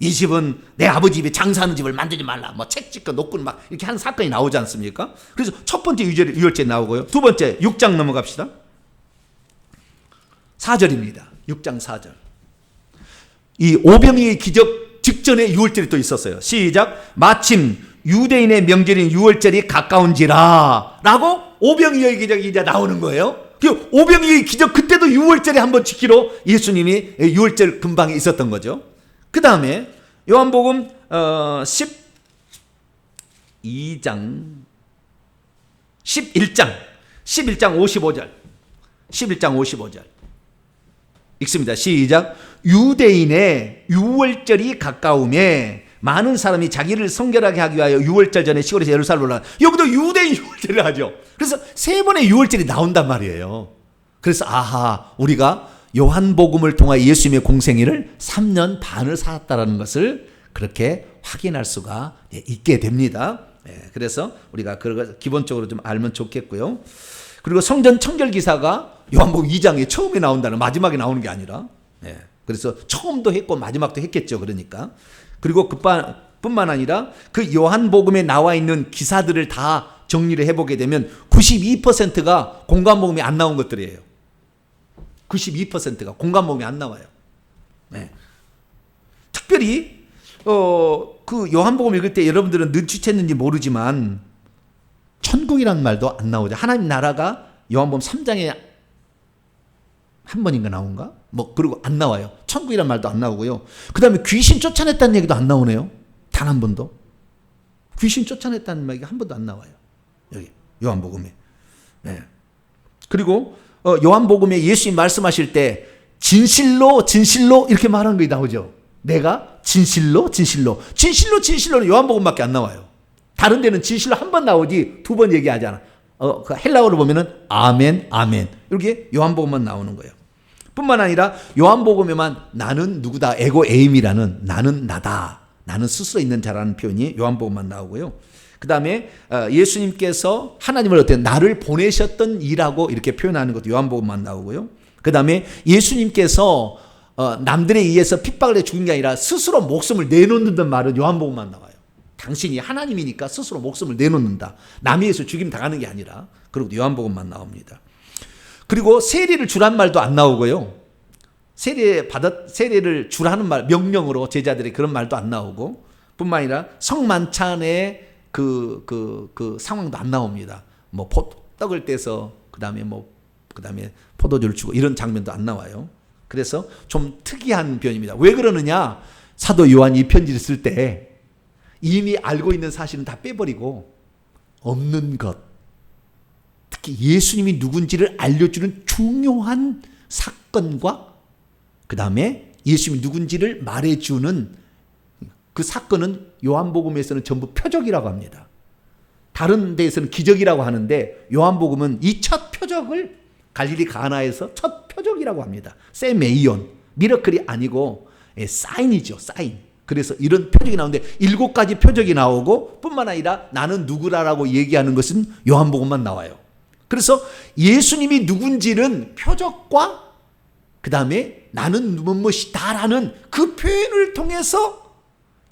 이 집은 내 아버지 집에 장사하는 집을 만들지 말라. 뭐 책찍고 놓고 막 이렇게 하는 사건이 나오지 않습니까? 그래서 첫 번째 6월절 나오고요. 두 번째 6장 넘어갑시다. 4절입니다. 6장 4절. 이 오병이의 기적 직전에 6월절이 또 있었어요. 시작. 마침 유대인의 명절인 6월절이 가까운지라 라고 오병이의 기적이 이제 나오는 거예요. 그 오병이의 기적 그때도 6월절에 한번 지키러 예수님이 6월절 근방에 있었던 거죠. 그 다음에 요한복음 11장 55절 읽습니다. 시작. 유대인의 6월절이 가까움에 많은 사람이 자기를 성결하게 하기 위하여 6월절 전에 시골에서 예루살렘 올라가. 여기도 유대인 6월절을 하죠. 그래서 세 번의 6월절이 나온단 말이에요. 그래서 우리가 요한복음을 통해 예수님의 공생애를 3년 반을 살았다는 것을 그렇게 확인할 수가 있게 됩니다. 그래서 우리가 그걸 기본적으로 좀 알면 좋겠고요. 그리고 성전 청결 기사가 요한복음 2장에 처음에 나온다는, 마지막에 나오는 게 아니라, 그래서 처음도 했고 마지막도 했겠죠. 그러니까. 그리고 뿐만 아니라 그 요한복음에 나와 있는 기사들을 다 정리를 해보게 되면 92%가 공관복음에 안 나온 것들이에요. 92%가 공관복음에 안 나와요. 특별히 그 요한복음 읽을 때 여러분들은 눈치챘는지 모르지만 천국이라는 말도 안 나오죠. 하나님 나라가 요한복음 3장에 한 번인가 나온가? 그리고 안 나와요. 천국이란 말도 안 나오고요. 그 다음에 귀신 쫓아냈다는 얘기도 안 나오네요. 단 한 번도. 귀신 쫓아냈다는 얘기가 한 번도 안 나와요. 여기 요한복음에. 그리고 요한복음에 예수님 말씀하실 때 진실로 이렇게 말하는 게 나오죠. 내가 진실로는 요한복음밖에 안 나와요. 다른 데는 진실로 한 번 나오지 두 번 얘기하잖아. 그 헬라어로 보면은 아멘 이렇게 요한복음만 나오는 거예요. 뿐만 아니라 요한복음에만 나는 누구다, 에고 에임이라는 나는 나다, 나는 스스로 있는 자라는 표현이 요한복음만 나오고요. 그 다음에 예수님께서 하나님을 나를 보내셨던 이라고 이렇게 표현하는 것도 요한복음만 나오고요. 그 다음에 예수님께서 남들에 의해서 핍박을 해 죽은 게 아니라 스스로 목숨을 내놓는다는 말은 요한복음만 나와요. 당신이 하나님이니까 스스로 목숨을 내놓는다. 남에 의해서 죽임 당하는 게 아니라. 그리고 요한복음만 나옵니다. 그리고 세례를 주란 말도 안 나오고요. 세례를 주라는 말, 명령으로 제자들의 그런 말도 안 나오고, 뿐만 아니라 성만찬의 그 상황도 안 나옵니다. 떡을 떼서 그 다음에 포도주를 주고 이런 장면도 안 나와요. 그래서 좀 특이한 표현입니다. 왜 그러느냐? 사도 요한이 이 편지를 쓸 때 이미 알고 있는 사실은 다 빼버리고 없는 것, 특히 예수님이 누군지를 알려주는 중요한 사건과 그 다음에 예수님이 누군지를 말해주는 그 사건은 요한복음에서는 전부 표적이라고 합니다. 다른 데에서는 기적이라고 하는데 요한복음은 이 첫 표적을 갈릴리 가나에서 첫 표적이라고 합니다. 세메이온, 미러클이 아니고 사인이죠. 사인. 그래서 이런 표적이 나오는데 7가지 표적이 나오고 뿐만 아니라 나는 누구라라고 얘기하는 것은 요한복음만 나와요. 그래서 예수님이 누군지는 표적과 그 다음에 나는 무엇이다라는 그 표현을 통해서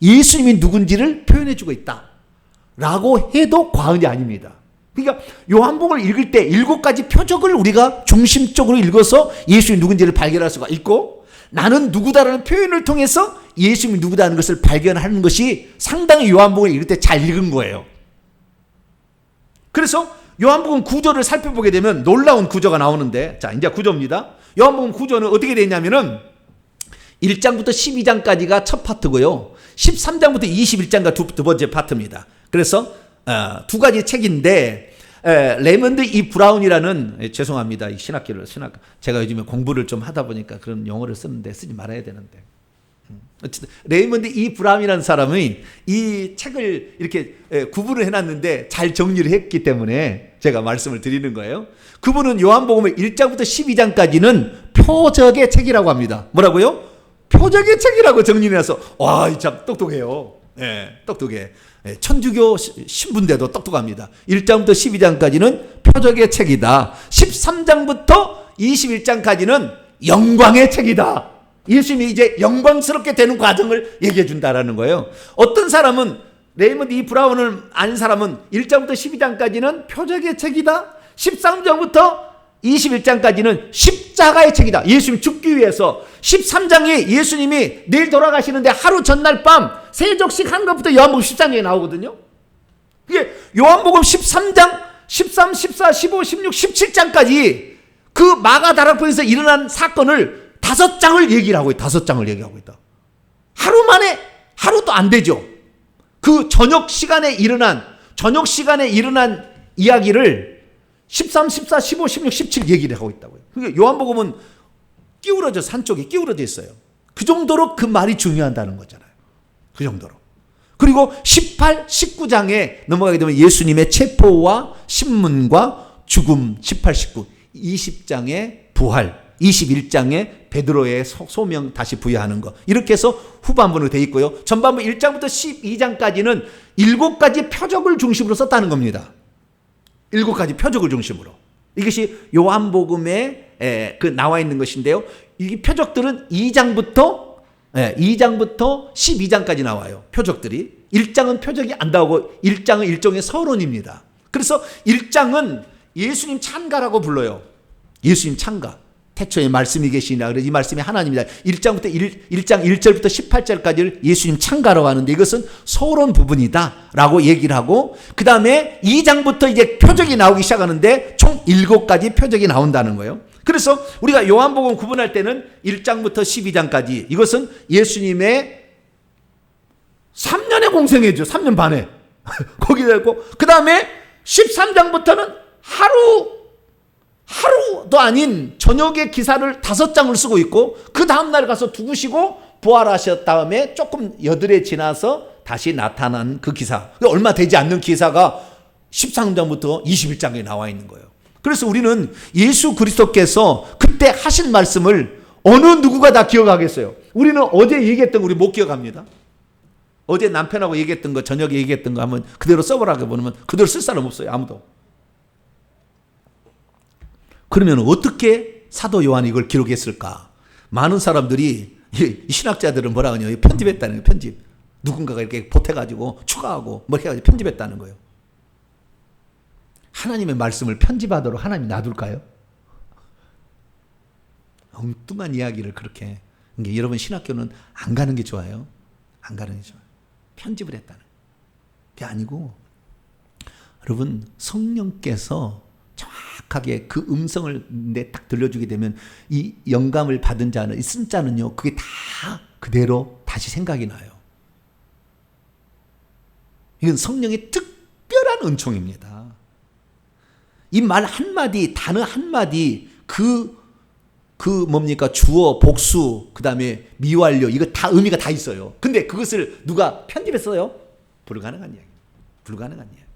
예수님이 누군지를 표현해주고 있다라고 해도 과언이 아닙니다. 그러니까 요한복음을 읽을 때 7가지 표적을 우리가 중심적으로 읽어서 예수님이 누군지를 발견할 수가 있고, 나는 누구다라는 표현을 통해서 예수님이 누구다는 것을 발견하는 것이 상당히 요한복음을 읽을 때 잘 읽은 거예요. 그래서 요한복음 구조를 살펴보게 되면 놀라운 구조가 나오는데, 자, 이제 구조입니다. 요한복음 구조는 어떻게 되냐면은 1장부터 12장까지가 첫 파트고요. 13장부터 21장가 두 번째 파트입니다. 그래서 두 가지 책인데, 레이먼드 E. 브라운이라는, 죄송합니다. 이 신학기를 제가 요즘에 공부를 좀 하다 보니까 그런 용어를 쓰는데 쓰지 말아야 되는데. 어쨌든 레이먼드 E. 브라운이라는 사람이 이 책을 이렇게 구분을 해놨는데 잘 정리를 했기 때문에 제가 말씀을 드리는 거예요. 그분은 요한복음을 1장부터 12장까지는 표적의 책이라고 합니다. 뭐라고요? 표적의 책이라고 정리해서, 와, 참 똑똑해요. 똑똑해. 천주교 신부인데도 똑똑합니다. 1장부터 12장까지는 표적의 책이다. 13장부터 21장까지는 영광의 책이다. 예수님이 이제 영광스럽게 되는 과정을 얘기해 준다라는 거예요. 어떤 사람은, 레이먼드 E. 브라운을 아는 사람은 1장부터 12장까지는 표적의 책이다. 13장부터 21장까지는 십자가의 책이다. 예수님 죽기 위해서. 13장이 예수님이 내일 돌아가시는데 하루 전날 밤 세족식 한 것부터 요한복음 13장에 나오거든요. 이게 요한복음 13장, 13, 14, 15, 16, 17장까지 그 마가다락방에서 일어난 사건을 5장을 얘기를 하고 있다. 5장을 얘기하고 있다. 하루 만에, 하루도 안 되죠. 그 저녁 시간에 일어난 이야기를 13, 14, 15, 16, 17 얘기를 하고 있다고요. 그러니까 요한복음은 기울어져서 한쪽에 기울어져 있어요. 그 정도로 그 말이 중요하다는 거잖아요. 그 정도로. 그리고 18, 19장에 넘어가게 되면 예수님의 체포와 신문과 죽음, 18, 19, 20장의 부활, 21장에 베드로의 소명 다시 부여하는 것, 이렇게 해서 후반부로 되어 있고요. 전반부 1장부터 12장까지는 7가지 표적을 중심으로 썼다는 겁니다. 7가지 표적을 중심으로. 이것이 요한복음에 그 나와 있는 것인데요. 이 표적들은 2장부터 12장까지 나와요. 표적들이. 1장은 표적이 안 나오고 1장은 일종의 서론입니다. 그래서 1장은 예수님 찬가라고 불러요. 예수님 찬가. 태초에 말씀이 계시니라. 그래서 이 말씀이 하나님이다. 1장 1절부터 18절까지를 예수님 찬가라고 하는데, 이것은 서론 부분이다 라고 얘기를 하고, 그 다음에 2장부터 이제 표적이 나오기 시작하는데 총 7가지 표적이 나온다는 거예요. 그래서 우리가 요한복음 구분할 때는 1장부터 12장까지 이것은 예수님의 3년의 공생애죠. 3년 반에. 거기다 있고, 그 다음에 13장부터는 하루도 아닌 저녁의 기사를 5장을 쓰고 있고, 그 다음날 가서 죽으시고 부활하셨 다음에 조금 여드레 지나서 다시 나타난 그 기사, 얼마 되지 않는 기사가 13장부터 21장에 나와 있는 거예요. 그래서 우리는 예수 그리스도께서 그때 하신 말씀을 어느 누구가 다 기억하겠어요? 우리는 어제 얘기했던 거 우리 못 기억합니다. 어제 남편하고 얘기했던 거, 저녁에 얘기했던 거 하면 그대로 써보라고 보면 그대로 쓸 사람 없어요. 아무도. 그러면 어떻게 사도 요한이 이걸 기록했을까? 많은 사람들이, 신학자들은 뭐라 하냐, 편집했다는 거예요. 편집. 누군가가 이렇게 보태가지고 추가하고 뭐 해가지고 편집했다는 거예요. 하나님의 말씀을 편집하도록 하나님이 놔둘까요? 엉뚱한 이야기를 그렇게. 그러니까 여러분, 신학교는 안 가는 게 좋아요. 안 가는 게 좋아요. 편집을 했다는 게 아니고, 여러분, 성령께서 정확하게 그 음성을 내 딱 들려주게 되면 이 영감을 받은 자는, 이 쓴 자는요, 그게 다 그대로 다시 생각이 나요. 이건 성령의 특별한 은총입니다. 이 말 한마디, 단어 한마디, 뭡니까? 주어, 복수, 그 다음에 미완료, 이거 다 의미가 다 있어요. 근데 그것을 누가 편집했어요? 불가능한 이야기. 불가능한 이야기.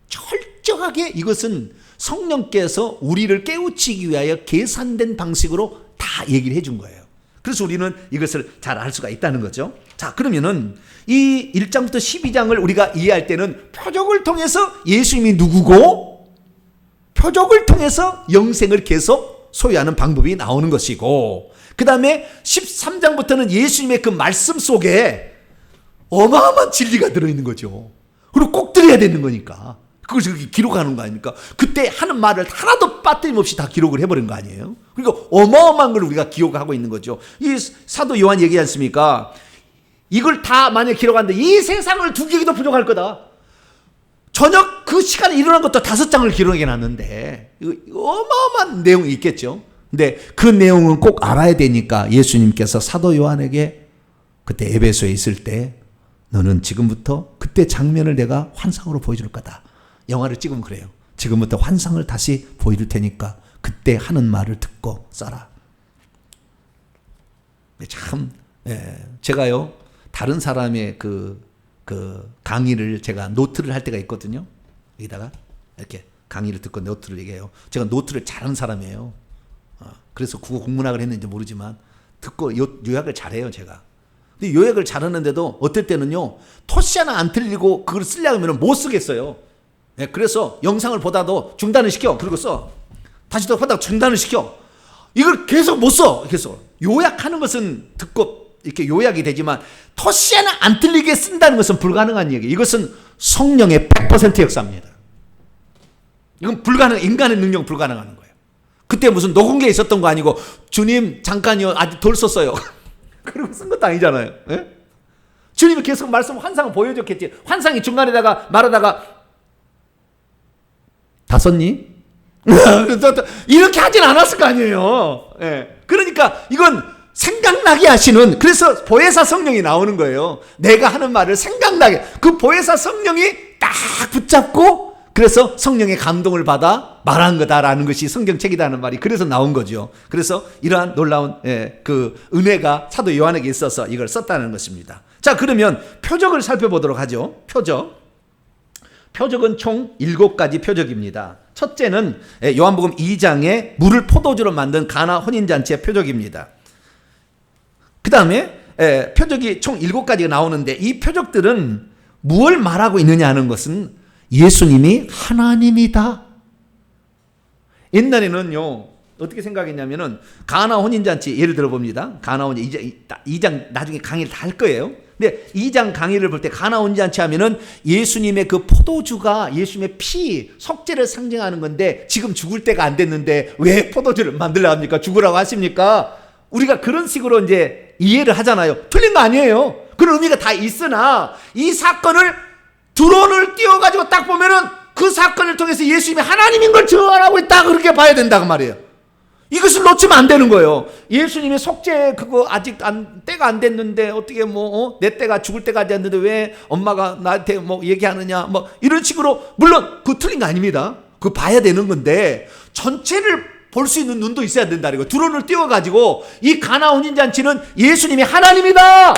철저하게 이것은 성령께서 우리를 깨우치기 위하여 계산된 방식으로 다 얘기를 해준 거예요. 그래서 우리는 이것을 잘 알 수가 있다는 거죠. 자, 그러면은 이 1장부터 12장을 우리가 이해할 때는 표적을 통해서 예수님이 누구고, 표적을 통해서 영생을 계속 소유하는 방법이 나오는 것이고, 그 다음에 13장부터는 예수님의 그 말씀 속에 어마어마한 진리가 들어있는 거죠. 그리고 꼭 드려야 되는 거니까 그걸 저기 기록하는 거 아닙니까? 그때 하는 말을 하나도 빠뜨림없이 다 기록을 해버린 거 아니에요? 그러니까 어마어마한 걸 우리가 기억하고 있는 거죠. 이 사도 요한 얘기하지 않습니까? 이걸 다 만약 기록하는데 이 세상을 2개기도 부족할 거다. 저녁 그 시간에 일어난 것도 5장을 기록해 놨는데 어마어마한 내용이 있겠죠. 근데 그 내용은 꼭 알아야 되니까 예수님께서 사도 요한에게 그때 에베소에 있을 때 너는 지금부터 그때 장면을 내가 환상으로 보여줄 거다. 영화를 찍으면 그래요. 지금부터 환상을 다시 보여줄 테니까 그때 하는 말을 듣고 써라. 참 제가요 다른 사람의 그 강의를 제가 노트를 할 때가 있거든요. 여기다가 이렇게 강의를 듣고 노트를 얘기해요. 제가 노트를 잘하는 사람이에요. 그래서 국어 국문학을 했는지 모르지만 듣고 요약을 잘해요 제가. 근데 요약을 잘하는데도 어떨 때는요 토시 하나 안 틀리고 그걸 쓰려고 하면 못 쓰겠어요. 그래서 영상을 보다도 중단을 시켜. 그리고 써. 다시 또 보다가 중단을 시켜. 이걸 계속 못 써. 계속 요약하는 것은 듣고 이렇게 요약이 되지만 토시 하나 안 틀리게 쓴다는 것은 불가능한 얘기예요. 이것은 성령의 100% 역사입니다. 이건 인간의 능력 불가능한 거예요. 그때 무슨 녹음기에 있었던 거 아니고 주님 잠깐요 아직 덜 썼어요. 그리고 쓴 것도 아니잖아요. 예? 주님이 계속 말씀 환상을 보여줬겠지. 환상이 중간에다가 말하다가 다 썼니? 이렇게 하진 않았을 거 아니에요. 예. 그러니까 이건 생각나게 하시는, 그래서 보혜사 성령이 나오는 거예요. 내가 하는 말을 생각나게, 그 보혜사 성령이 딱 붙잡고 그래서 성령의 감동을 받아 말한 거다라는 것이 성경책이라는 말이 그래서 나온 거죠. 그래서 이러한 놀라운 그 은혜가 사도 요한에게 있어서 이걸 썼다는 것입니다. 자, 그러면 표적을 살펴보도록 하죠. 표적은 총 7가지 표적입니다. 첫째는 요한복음 2장에 물을 포도주로 만든 가나 혼인잔치의 표적입니다. 그 다음에 표적이 총 7가지가 나오는데 이 표적들은 무엇을 말하고 있느냐 하는 것은 예수님이 하나님이다. 옛날에는요 어떻게 생각했냐면은 가나 혼인잔치 예를 들어 봅니다. 가나 혼인 2장 나중에 강의를 다 할 거예요. 근데 2장 강의를 볼 때 가나 혼인잔치 하면은 예수님의 그 포도주가 예수님의 피 속죄를 상징하는 건데 지금 죽을 때가 안 됐는데 왜 포도주를 만들려고 합니까? 죽으라고 하십니까? 우리가 그런 식으로 이제 이해를 하잖아요. 틀린 거 아니에요. 그런 의미가 다 있으나 이 사건을 드론을 띄워가지고 딱 보면은 그 사건을 통해서 예수님이 하나님인 걸 증언하고 있다, 그렇게 봐야 된다고 말이에요. 이것을 놓치면 안 되는 거예요. 예수님의 속죄 그거 아직 때가 안 됐는데 어떻게 내 때가 죽을 때가 됐는데 왜 엄마가 나한테 얘기하느냐 이런 식으로, 물론 그 틀린 거 아닙니다. 그거 봐야 되는 건데 전체를 볼 수 있는 눈도 있어야 된다는 거예요. 드론을 띄워가지고 이 가나 혼인잔치는 예수님이 하나님이다,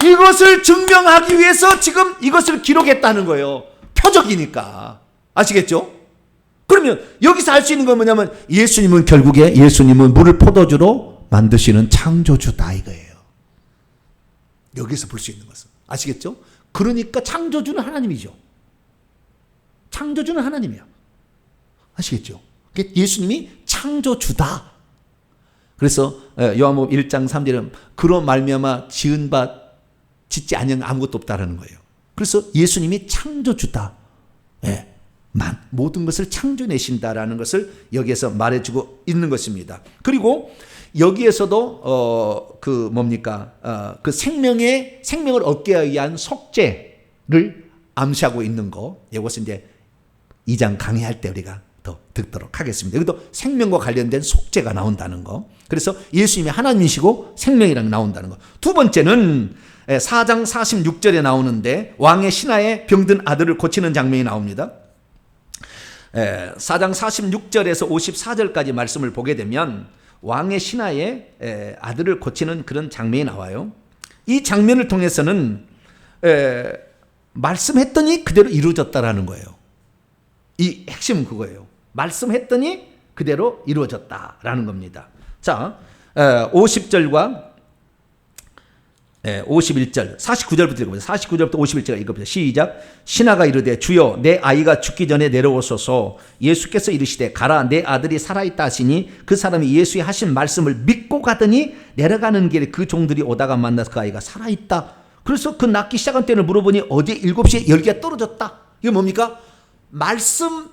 이것을 증명하기 위해서 지금 이것을 기록했다는 거예요. 표적이니까. 아시겠죠? 그러면 여기서 알 수 있는 건 뭐냐면 예수님은 물을 포도주로 만드시는 창조주다 이거예요. 여기서 볼 수 있는 것은. 아시겠죠? 그러니까 창조주는 하나님이죠. 창조주는 하나님이야. 아시겠죠? 예수님이 창조주다. 그래서 요한복음 1장 3절은 그로 말미암아 지은 바 짓지 아니한 아무것도 없다라는 거예요. 그래서 예수님이 창조주다. 모든 것을 창조내신다라는 것을 여기에서 말해주고 있는 것입니다. 그리고 여기에서도 그 생명을 얻기 위한 속죄를 암시하고 있는 거, 이것은 이제 2장 강의할 때 우리가 더 듣도록 하겠습니다. 여기도 생명과 관련된 속죄가 나온다는 거. 그래서 예수님이 하나님이시고 생명이랑 나온다는 거. 두 번째는 4장 46절에 나오는데 왕의 신하의 병든 아들을 고치는 장면이 나옵니다. 4장 46절에서 54절까지 말씀을 보게 되면 왕의 신하의 아들을 고치는 그런 장면이 나와요. 이 장면을 통해서는 말씀했더니 그대로 이루어졌다라는 거예요. 이 핵심은 그거예요. 말씀했더니 그대로 이루어졌다라는 겁니다. 자, 50절과 51절, 49절부터 읽어보세요. 49절부터 51절 읽어보세요. 시작. 신하가 이르되 주여 내 아이가 죽기 전에 내려오소서. 예수께서 이르시되 가라 내 아들이 살아있다 하시니 그 사람이 예수의 하신 말씀을 믿고 가더니 내려가는 길에 그 종들이 오다가 만나서 그 아이가 살아있다. 그래서 그 낫기 시작한 때를 물어보니 어제 7시에 열기가 떨어졌다. 이게 뭡니까? 말씀하시는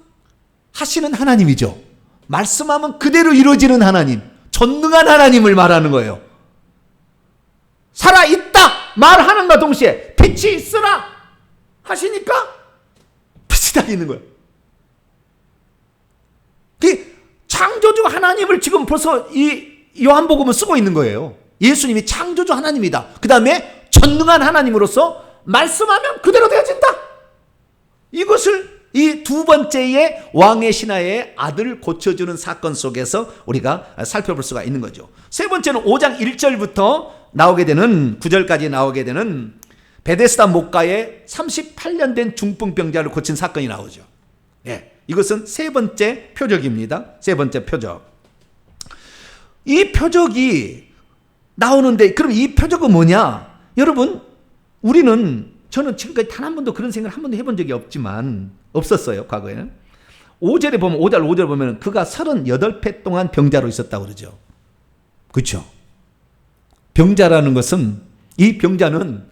하나님이죠. 말씀하면 그대로 이루어지는 하나님, 전능한 하나님을 말하는 거예요. 살아있다 말하는가 동시에 빛이 있으라 하시니까 빛이 달리는 거예요. 창조주 하나님을 지금 벌써 이 요한복음은 쓰고 있는 거예요. 예수님이 창조주 하나님이다. 그 다음에 전능한 하나님으로서 말씀하면 그대로 되어진다. 이것을 이 두 번째의 왕의 신하의 아들을 고쳐주는 사건 속에서 우리가 살펴볼 수가 있는 거죠. 세 번째는 5장 1절부터 나오게 되는 9절까지 나오게 되는 베데스다 목가에 38년 된 중풍병자를 고친 사건이 나오죠. 이것은 세 번째 표적입니다. 세 번째 표적. 이 표적이 나오는데 그럼 이 표적은 뭐냐? 여러분, 저는 지금까지 단 한 번도 그런 생각을 한 번도 해본 적이 없었어요. 과거에는. 5절에 보면 5절 보면 그가 38회 동안 병자로 있었다고 그러죠. 그렇죠? 병자라는 것은 이 병자는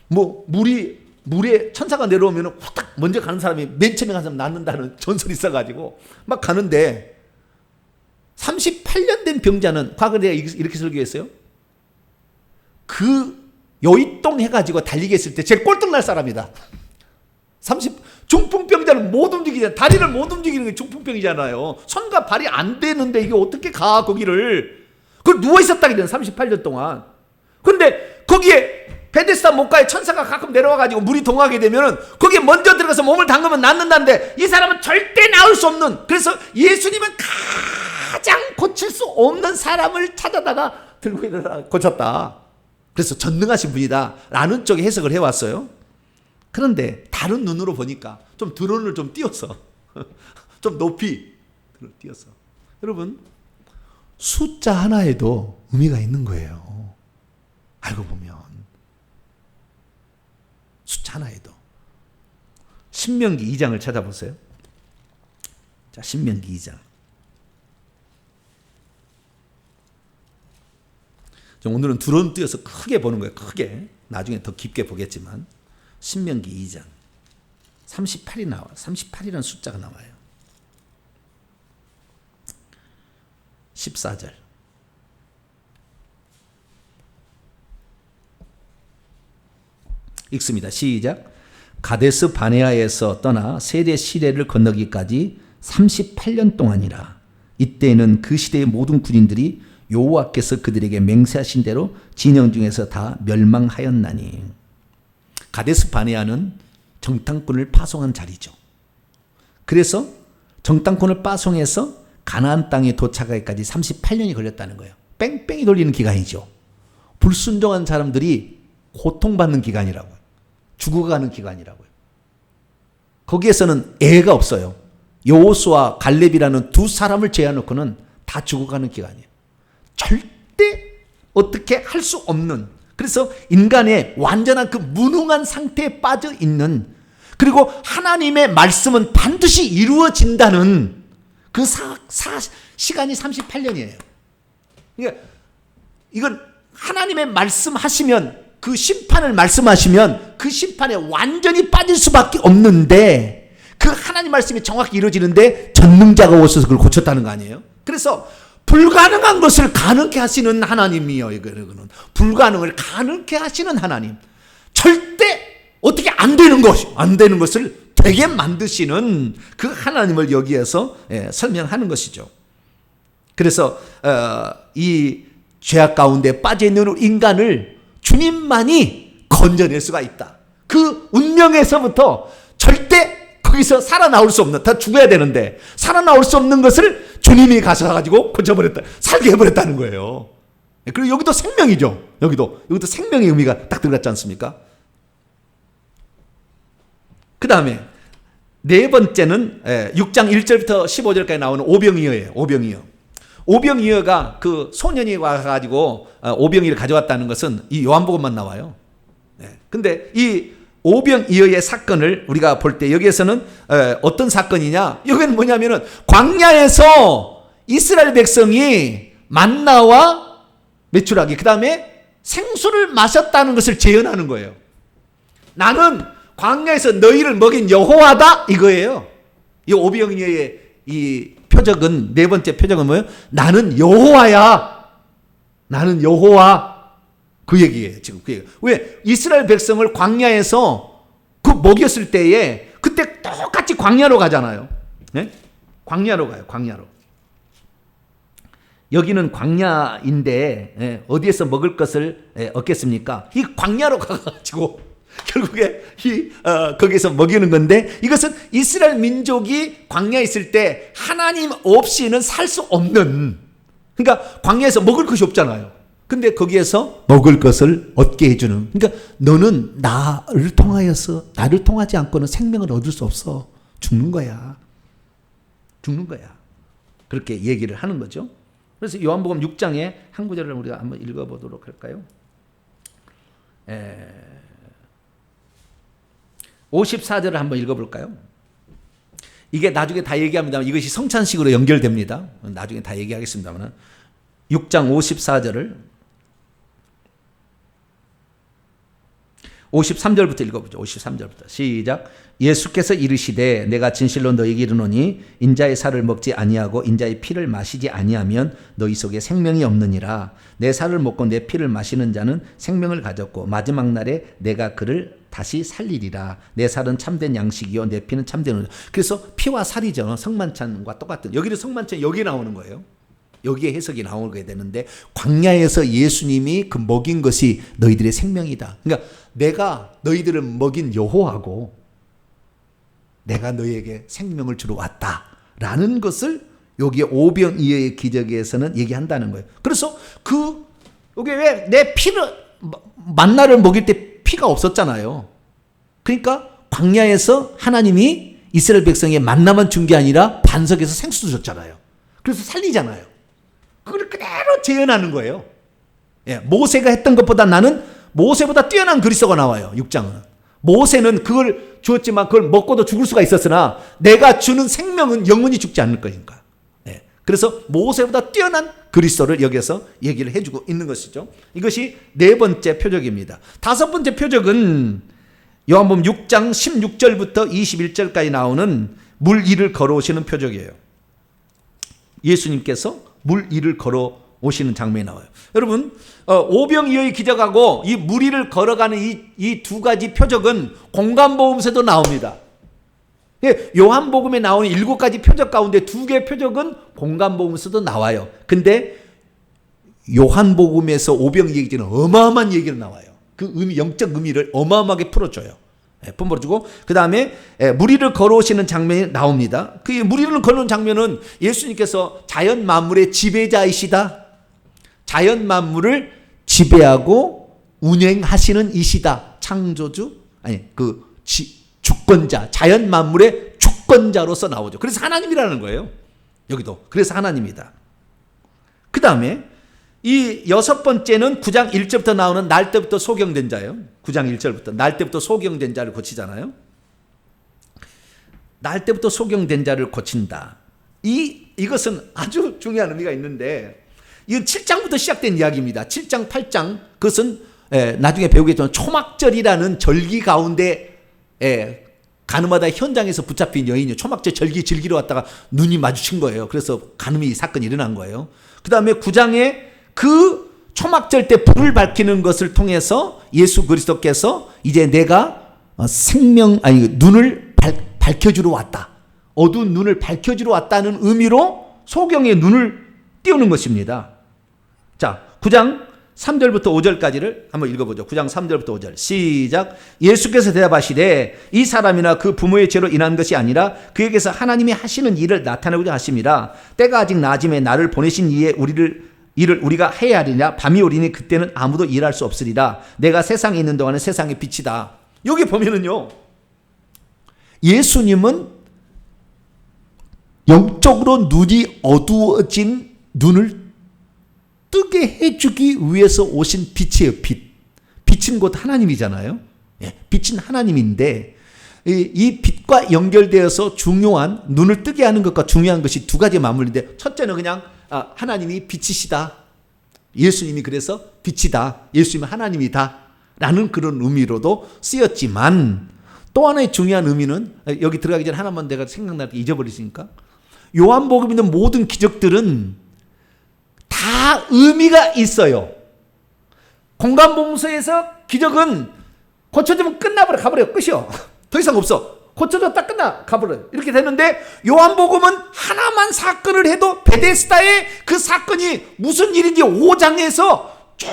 물에 천사가 내려오면 후딱 먼저 가는 사람이 맨 처음에 가는 사람 낫는다는 전설이 있어가지고 막 가는데 38년 된 병자는 과거에 내가 이렇게 설교했어요. 그 요이똥 해가지고 달리게 했을 때 제일 꼴등날 사람이다. 중풍병자는 못 움직이잖아요. 다리를 못 움직이는 게 중풍병이잖아요. 손과 발이 안 되는데 이게 어떻게 가 거기를. 그걸 누워있었다 그러잖아요. 38년 동안. 근데 거기에 베데스다 목가에 천사가 가끔 내려와가지고 물이 동하게 되면은 거기에 먼저 들어가서 몸을 담그면 낫는다는데 이 사람은 절대 나을 수 없는, 그래서 예수님은 가장 고칠 수 없는 사람을 찾아다가 들고 일어나 고쳤다. 그래서 전능하신 분이다 라는 쪽에 해석을 해왔어요. 그런데 다른 눈으로 보니까 좀 드론을 좀 띄워서 좀 높이 띄워서, 여러분 숫자 하나에도 의미가 있는 거예요. 알고 보면 숫자 하나에도. 신명기 2장을 찾아보세요. 자, 신명기 2장. 오늘은 드론 띄워서 크게 보는 거예요. 크게. 나중에 더 깊게 보겠지만 신명기 2장 38이 나와요. 38이라는 숫자가 나와요. 14절. 읽습니다. 시작. 가데스 바네아에서 떠나 세대 시내를 건너기까지 38년 동안이라. 이때는 그 시대의 모든 군인들이 여호와께서 그들에게 맹세하신 대로 진영 중에서 다 멸망하였나니. 가데스 바네아는 정탐꾼을 파송한 자리죠. 그래서 정탐꾼을 파송해서 가나안 땅에 도착하기까지 38년이 걸렸다는 거예요. 뺑뺑이 돌리는 기간이죠. 불순종한 사람들이 고통받는 기간이라고요. 죽어가는 기간이라고요. 거기에서는 애가 없어요. 여호수아 갈렙이라는 두 사람을 제외하고는 다 죽어가는 기간이에요. 절대 어떻게 할 수 없는, 그래서 인간의 완전한 그 무능한 상태에 빠져 있는, 그리고 하나님의 말씀은 반드시 이루어진다는 그 시간이 38년이에요. 그러니까 이건 하나님의 말씀하시면, 그 심판을 말씀하시면 그 심판에 완전히 빠질 수밖에 없는데, 그 하나님 말씀이 정확히 이루어지는데 전능자가 오셔서 그걸 고쳤다는 거 아니에요? 그래서 불가능한 것을 가능케 하시는 하나님이요. 이거는 불가능을 가능케 하시는 하나님. 절대 어떻게 안 되는 것을 되게 만드시는 그 하나님을 여기에서 설명하는 것이죠. 그래서 이 죄악 가운데 빠져 있는 인간을 주님만이 건져낼 수가 있다. 그 운명에서부터 절대 거기서 살아나올 수 없는, 다 죽어야 되는데 살아나올 수 없는 것을 주님이 가셔가지고 고쳐버렸다, 살게 해버렸다는 거예요. 그리고 여기도 생명이죠. 여기도 생명의 의미가 딱 들어갔지 않습니까? 그 다음에 네 번째는 6장 1절부터 15절까지 나오는 오병이어예요. 오병이어가 그 소년이 와가지고 오병이를 가져왔다는 것은 이 요한복음만 나와요. 근데 이 오병이어의 사건을 우리가 볼 때 여기에서는 어떤 사건이냐? 여기는 뭐냐면은 광야에서 이스라엘 백성이 만나와 메추라기, 그 다음에 생수를 마셨다는 것을 재현하는 거예요. 나는 광야에서 너희를 먹인 여호와다, 이거예요. 이 오병이어의 이 표적은, 네 번째 표적은 뭐예요? 나는 여호와야. 나는 여호와. 그 얘기예요, 지금. 그 얘기. 왜? 이스라엘 백성을 광야에서 그 먹였을 때에 그때 똑같이 광야로 가잖아요. 네? 광야로 가요, 광야로. 여기는 광야인데 어디에서 먹을 것을 얻겠습니까? 이 광야로 가가지고 결국에 거기서 먹이는 건데, 이것은 이스라엘 민족이 광야에 있을 때 하나님 없이는 살 수 없는, 그러니까 광야에서 먹을 것이 없잖아요. 근데 거기에서 먹을 것을 얻게 해주는, 그러니까 너는 나를 통하여서, 나를 통하지 않고는 생명을 얻을 수 없어. 죽는 거야. 죽는 거야. 그렇게 얘기를 하는 거죠. 그래서 요한복음 6장의 한 구절을 우리가 한번 읽어보도록 할까요? 54절을 한번 읽어볼까요? 이게 나중에 다 얘기합니다만 이것이 성찬식으로 연결됩니다. 나중에 다 얘기하겠습니다만 6장 54절을 53절부터 읽어보죠. 53절부터 시작. 예수께서 이르시되 내가 진실로 너희에게 이르노니 인자의 살을 먹지 아니하고 인자의 피를 마시지 아니하면 너희 속에 생명이 없느니라. 내 살을 먹고 내 피를 마시는 자는 생명을 가졌고 마지막 날에 내가 그를 다시 살리리라. 내 살은 참된 양식이요 내 피는 참된 우유. 그래서 피와 살이죠. 성만찬과 똑같은. 여기는 성만찬 여기 나오는 거예요. 여기에 해석이 나오게 되는데, 광야에서 예수님이 그 먹인 것이 너희들의 생명이다. 그러니까 내가 너희들을 먹인 여호와고 내가 너희에게 생명을 주러 왔다라는 것을 여기 오병이어의 기적에서는 얘기한다는 거예요. 그래서 여기 왜 내 피를, 만나를 먹일 때 피가 없었잖아요. 그러니까 광야에서 하나님이 이스라엘 백성의 만나만 준 게 아니라 반석에서 생수도 줬잖아요. 그래서 살리잖아요. 그걸 그대로 재현하는 거예요. 모세가 했던 것보다 나는 모세보다 뛰어난 그리스도가 나와요. 6장은. 모세는 그걸 주었지만 그걸 먹고도 죽을 수가 있었으나 내가 주는 생명은 영원히 죽지 않을 거니까. 그래서 모세보다 뛰어난 그리스도를 여기서 얘기를 해주고 있는 것이죠. 이것이 네 번째 표적입니다. 다섯 번째 표적은 요한복음 6장 16절부터 21절까지 나오는 물 위를 걸어오시는 표적이에요. 예수님께서 물 위를 걸어오시는 장면이 나와요. 여러분, 오병이어의 기적하고 이 물 위를 걸어가는 이 두 가지 표적은 공관복음서도 나옵니다. 요한복음에 나오는 7가지 표적 가운데 2개의 표적은 공관복음서도 나와요. 근데 요한복음에서 오병이어 얘기는 어마어마한 얘기로 나와요. 그 의미, 영적 의미를 어마어마하게 풀어줘요. 품어주고, 그 다음에 물 위를 걸어오시는 장면이 나옵니다. 그 물 위를 걸어오는 장면은 예수님께서 자연 만물의 지배자이시다. 자연 만물을 지배하고 운행하시는 이시다. 창조주, 주권자, 자연 만물의 주권자로서 나오죠. 그래서 하나님이라는 거예요. 여기도. 그래서 하나님이다. 그 다음에 이 여섯 번째는 9장 1절부터 나오는 날 때부터 소경된 자예요. 9장 1절부터 날 때부터 소경된 자를 고치잖아요. 날 때부터 소경된 자를 고친다. 이것은 아주 중요한 의미가 있는데, 이건 7장부터 시작된 이야기입니다. 7장, 8장, 그것은 나중에 배우겠지만 초막절이라는 절기 가운데 가늠하다 현장에서 붙잡힌 여인이 초막절 절기 즐기러 왔다가 눈이 마주친 거예요. 그래서 가늠이 사건이 일어난 거예요. 그 다음에 9장에 그 초막절 때 불을 밝히는 것을 통해서 예수 그리스도께서 이제 내가 눈을 밝혀주러 왔다. 어두운 눈을 밝혀주러 왔다는 의미로 소경의 눈을 띄우는 것입니다. 자, 9장 3절부터 5절까지를 한번 읽어보죠. 9장 3절부터 5절 시작. 예수께서 대답하시되 이 사람이나 그 부모의 죄로 인한 것이 아니라 그에게서 하나님이 하시는 일을 나타내고자 하심이라. 때가 아직 낮음에 나를 보내신 이에 일을 우리가 해야 하리냐. 밤이 오리니 그때는 아무도 일할 수 없으리라. 내가 세상에 있는 동안은 세상의 빛이다. 여기 보면은요, 예수님은 영적으로 눈이 어두워진 눈을 뜨게 해주기 위해서 오신 빛이에요. 빛은 곧 하나님이잖아요. 예, 빛은 하나님인데 이 빛과 연결되어서 중요한, 눈을 뜨게 하는 것과 중요한 것이 두 가지 맞물린데, 첫째는 그냥 하나님이 빛이시다. 예수님이 그래서 빛이다. 예수님은 하나님이다. 라는 그런 의미로도 쓰였지만, 또 하나의 중요한 의미는, 여기 들어가기 전에 하나만 내가 생각날 때 잊어버리시니까, 요한복음에 있는 모든 기적들은 다 의미가 있어요. 공간봉쇄에서 기적은 고쳐지면 끝나버려, 가버려, 끝이요. 더 이상 없어. 고쳐졌다 끝나, 가버려. 이렇게 되는데, 요한복음은 하나만 사건을 해도 베데스다의 그 사건이 무슨 일인지 5장에서 쭉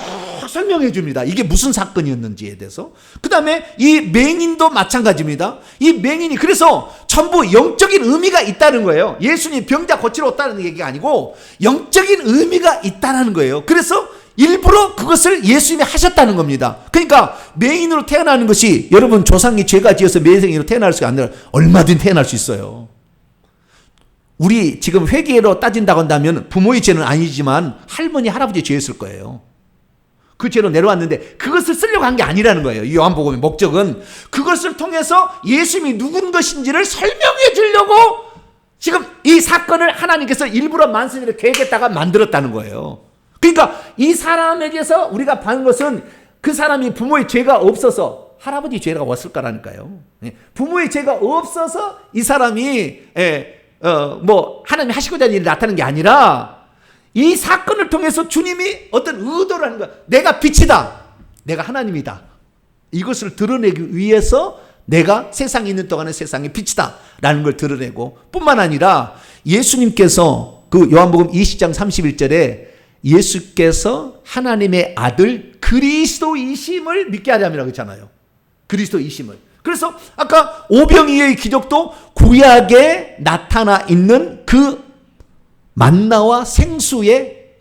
설명해 줍니다. 이게 무슨 사건이었는지에 대해서. 그 다음에 이 맹인도 마찬가지입니다. 이 맹인이 그래서 전부 영적인 의미가 있다는 거예요. 예수님 병자 고치러 왔다는 얘기가 아니고 영적인 의미가 있다는 거예요. 그래서 일부러 그것을 예수님이 하셨다는 겁니다. 그러니까 맹인으로 태어나는 것이, 여러분 조상이 죄가 지어서 맹인으로 태어날 수가 아니라 얼마든지 태어날 수 있어요. 우리 지금 회계로 따진다고 한다면 부모의 죄는 아니지만 할머니 할아버지의 죄였을 거예요. 그 죄로 내려왔는데 그것을 쓰려고 한 게 아니라는 거예요. 이 요한복음의 목적은 그것을 통해서 예수님이 누군 것인지를 설명해 주려고 지금 이 사건을 하나님께서 일부러 만세를 계획했다가 만들었다는 거예요. 그러니까 이 사람에게서 우리가 받는 것은 그 사람이 부모의 죄가 없어서, 할아버지 죄가 왔을 거라니까요. 부모의 죄가 없어서 이 사람이 하나님이 하시고자 하는 일이 나타나는 게 아니라, 이 사건을 통해서 주님이 어떤 의도를 하는 거야. 내가 빛이다. 내가 하나님이다. 이것을 드러내기 위해서 내가 세상에 있는 동안에 세상의 빛이다 라는 걸 드러내고, 뿐만 아니라 예수님께서 그 요한복음 20장 31절에 예수께서 하나님의 아들 그리스도이심을 믿게 하자면 그렇잖아요. 그리스도이심을. 그래서 아까 오병이어의 기적도 구약에 나타나 있는 그 만나와 생수의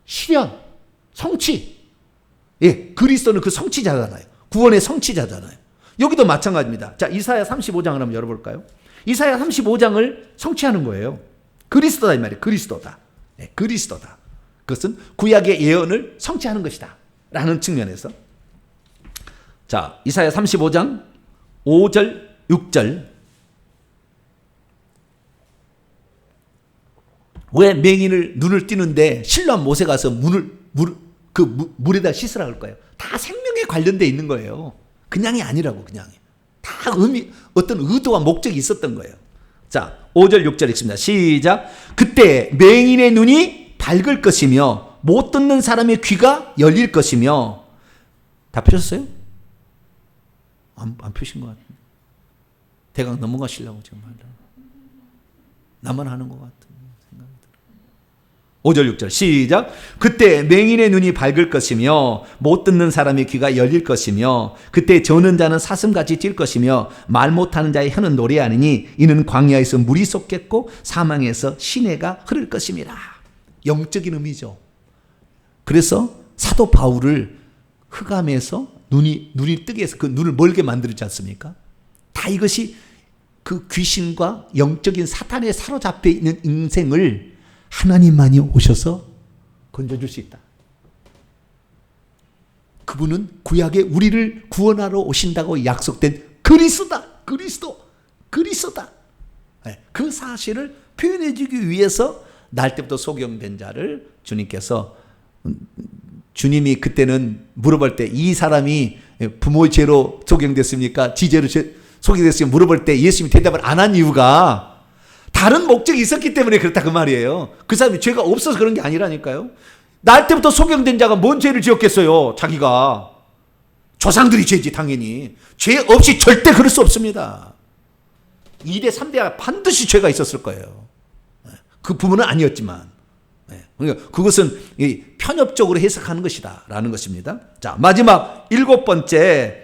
실현, 성취. 예, 그리스도는 그 성취자잖아요. 구원의 성취자잖아요. 여기도 마찬가지입니다. 자, 이사야 35장을 한번 열어볼까요? 이사야 35장을 성취하는 거예요. 그리스도다 이 말이에요. 그리스도다. 예, 그리스도다. 그것은 구약의 예언을 성취하는 것이다 라는 측면에서. 자, 이사야 35장 5절 6절. 왜 맹인을 눈을 띄는데 신랑 모세 가서 물에다 씻으라 할 거예요? 다 생명에 관련돼 있는 거예요. 그냥이 아니라고. 그냥이 다 어떤 의도와 목적이 있었던 거예요. 자, 5절 6절 읽습니다. 시작. 그때 맹인의 눈이 밝을 것이며 못 듣는 사람의 귀가 열릴 것이며. 다 펴셨어요? 안 펴신 것 같은데. 대강 넘어가시려고 지금 말이야. 나만 하는 것 같은 생각이 들어요. 5절 6절 시작. 그때 맹인의 눈이 밝을 것이며 못 듣는 사람의 귀가 열릴 것이며 그때 저는 자는 사슴같이 뛸 것이며 말 못하는 자의 혀는 노래하느니 이는 광야에서 물이 솟겠고 사망에서 시내가 흐를 것임이라. 영적인 의미죠. 그래서 사도 바울을 흑암에서 눈이 뜨게 해서 그 눈을 멀게 만들지 않습니까? 다 이것이 그 귀신과 영적인 사탄에 사로잡혀 있는 인생을 하나님만이 오셔서 건져줄 수 있다. 그분은 구약에 우리를 구원하러 오신다고 약속된 그리스도다. 그리스도다. 그 사실을 표현해주기 위해서 날 때부터 소경된 자를 주님께서, 주님이 그때는 물어볼 때 이 사람이 부모의 죄로 소경됐습니까? 지죄로 소경됐습니까? 물어볼 때 예수님이 대답을 안 한 이유가 다른 목적이 있었기 때문에 그렇다 그 말이에요. 그 사람이 죄가 없어서 그런 게 아니라니까요. 날 때부터 소경된 자가 뭔 죄를 지었겠어요? 자기가. 조상들이 죄지 당연히. 죄 없이 절대 그럴 수 없습니다. 2대 3대가 반드시 죄가 있었을 거예요. 그 부분은 아니었지만. 그러니까 그것은 편협적으로 해석하는 것이다 라는 것입니다. 자, 마지막 7번째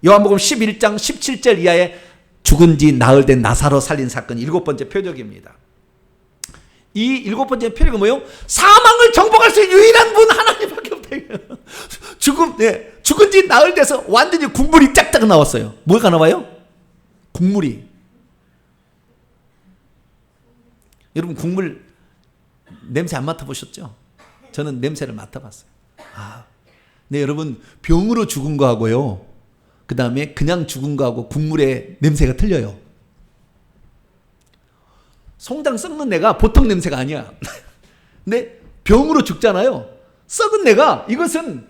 요한복음 11장 17절 이하에 죽은 지 나흘 된 나사로 살린 사건 7번째 표적입니다. 이 7번째 표적은 뭐예요? 사망을 정복할 수 있는 유일한 분 하나님밖에 없다. 죽은 지 나흘 돼서 완전히 국물이 짝짝 나왔어요. 뭐가 나와요? 국물이. 여러분 국물 냄새 안 맡아보셨죠? 저는 냄새를 맡아봤어요. 네, 여러분, 병으로 죽은 거하고요, 그 다음에 그냥 죽은 거하고 국물의 냄새가 틀려요. 송장 썩는 애가 보통 냄새가 아니야. 근데 병으로 죽잖아요. 썩은 애가, 이것은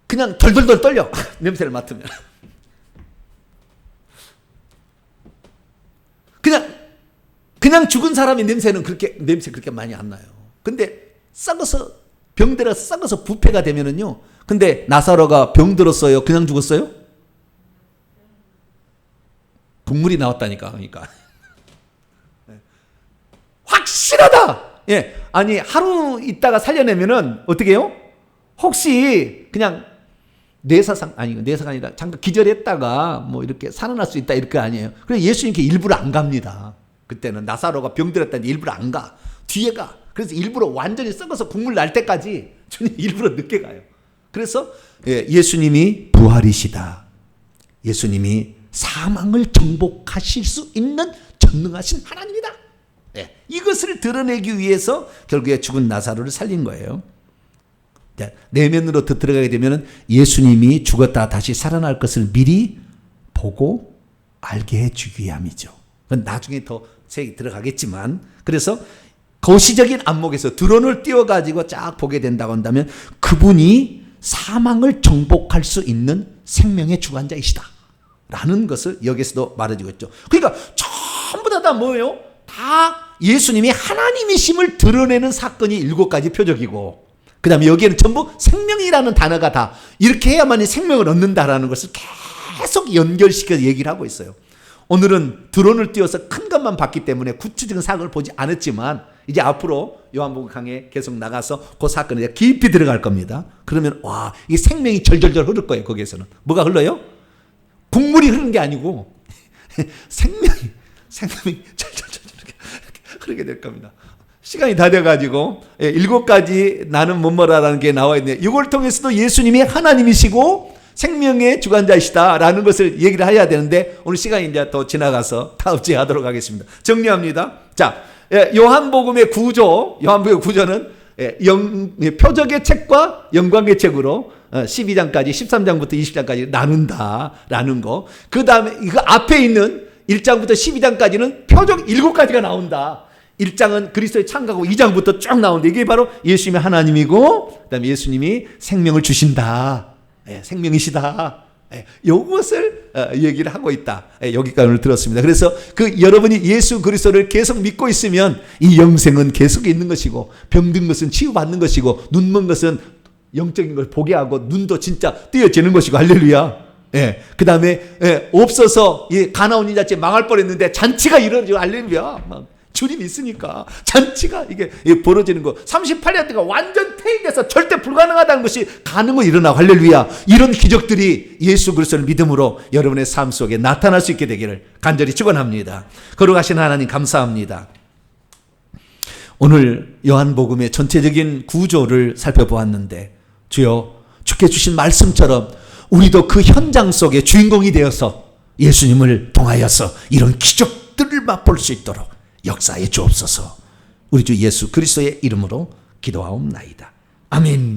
그냥 덜덜덜 떨려. 냄새를 맡으면. 그냥 죽은 사람의 냄새 그렇게 많이 안 나요. 근데 썩어서, 병들어 썩어서 부패가 되면은요. 근데 나사로가 병들었어요? 그냥 죽었어요? 국물이 나왔다니까. 그러니까. 확실하다! 예. 아니, 하루 있다가 살려내면은 어떻게 해요? 혹시 그냥 뇌사가 아니라 잠깐 기절했다가 뭐 이렇게 살아날 수 있다, 이렇게 아니에요. 그래서 예수님께 일부러 안 갑니다. 그때는 나사로가 병들었다는데 일부러 안 가. 뒤에 가. 그래서 일부러 완전히 썩어서 국물 날 때까지 주님 일부러 늦게 가요. 그래서 예수님이 부활이시다. 예수님이 사망을 정복하실 수 있는 전능하신 하나님이다. 이것을 드러내기 위해서 결국에 죽은 나사로를 살린 거예요. 내면으로 더 들어가게 되면 예수님이 죽었다 다시 살아날 것을 미리 보고 알게 해주기 위함이죠. 그건 나중에 더 세게 들어가겠지만, 그래서 거시적인 안목에서 드론을 띄워가지고 쫙 보게 된다고 한다면 그분이 사망을 정복할 수 있는 생명의 주관자이시다 라는 것을 여기서도 말해주고 있죠. 그러니까 전부 다 뭐예요? 다 예수님이 하나님이심을 드러내는 사건이 7가지 표적이고, 그 다음에 여기에는 전부 생명이라는 단어가 다 이렇게 해야만이 생명을 얻는다라는 것을 계속 연결시켜서 얘기를 하고 있어요. 오늘은 드론을 띄워서 큰 것만 봤기 때문에 구체적인 사건을 보지 않았지만, 이제 앞으로 요한복음 강에 계속 나가서 그 사건에 깊이 들어갈 겁니다. 그러면 와, 이 생명이 절절절 흐를 거예요. 거기에서는 뭐가 흘러요? 국물이 흐르는 게 아니고 생명이 절절절 흐르게 될 겁니다. 시간이 다 돼가지고 7가지 나는 뭐뭐라는 게 나와 있는데, 이걸 통해서도 예수님이 하나님이시고 생명의 주관자이시다라는 것을 얘기를 해야 되는데, 오늘 시간이 이제 더 지나가서 다음 주에 하도록 하겠습니다. 정리합니다. 자, 요한복음의 구조는 표적의 책과 영광의 책으로 12장까지 13장부터 20장까지 나눈다라는 거. 그 다음에 그 앞에 있는 1장부터 12장까지는 표적 7가지가 나온다. 1장은 그리스도의 창가고 2장부터 쭉 나오는데, 이게 바로 예수님이 하나님이고 그 다음에 예수님이 생명을 주신다. 생명이시다. 이것을 얘기를 하고 있다. 여기까지 오늘 들었습니다. 그래서 여러분이 예수 그리스도를 계속 믿고 있으면 이 영생은 계속 있는 것이고, 병든 것은 치유받는 것이고, 눈먼 것은 영적인 걸 보게 하고, 눈도 진짜 띄어지는 것이고, 할렐루야. 그 다음에 없어서 가나온 인자체 망할 뻔했는데 잔치가 이루어지고, 할렐루야. 주님 있으니까 잔치가 이게 벌어지는 거. 38년 동안 완전 퇴임돼서 절대 불가능하다는 것이 가능으로 일어나고, 할렐루야. 이런 기적들이 예수 그리스도를 믿음으로 여러분의 삶 속에 나타날 수 있게 되기를 간절히 축원합니다. 거룩하신 하나님 감사합니다. 오늘 요한복음의 전체적인 구조를 살펴보았는데, 주여, 주께 주신 말씀처럼 우리도 그 현장 속에 주인공이 되어서 예수님을 통하여서 이런 기적들을 맛볼 수 있도록 역사해 주옵소서. 우리 주 예수 그리스도의 이름으로 기도하옵나이다. 아멘.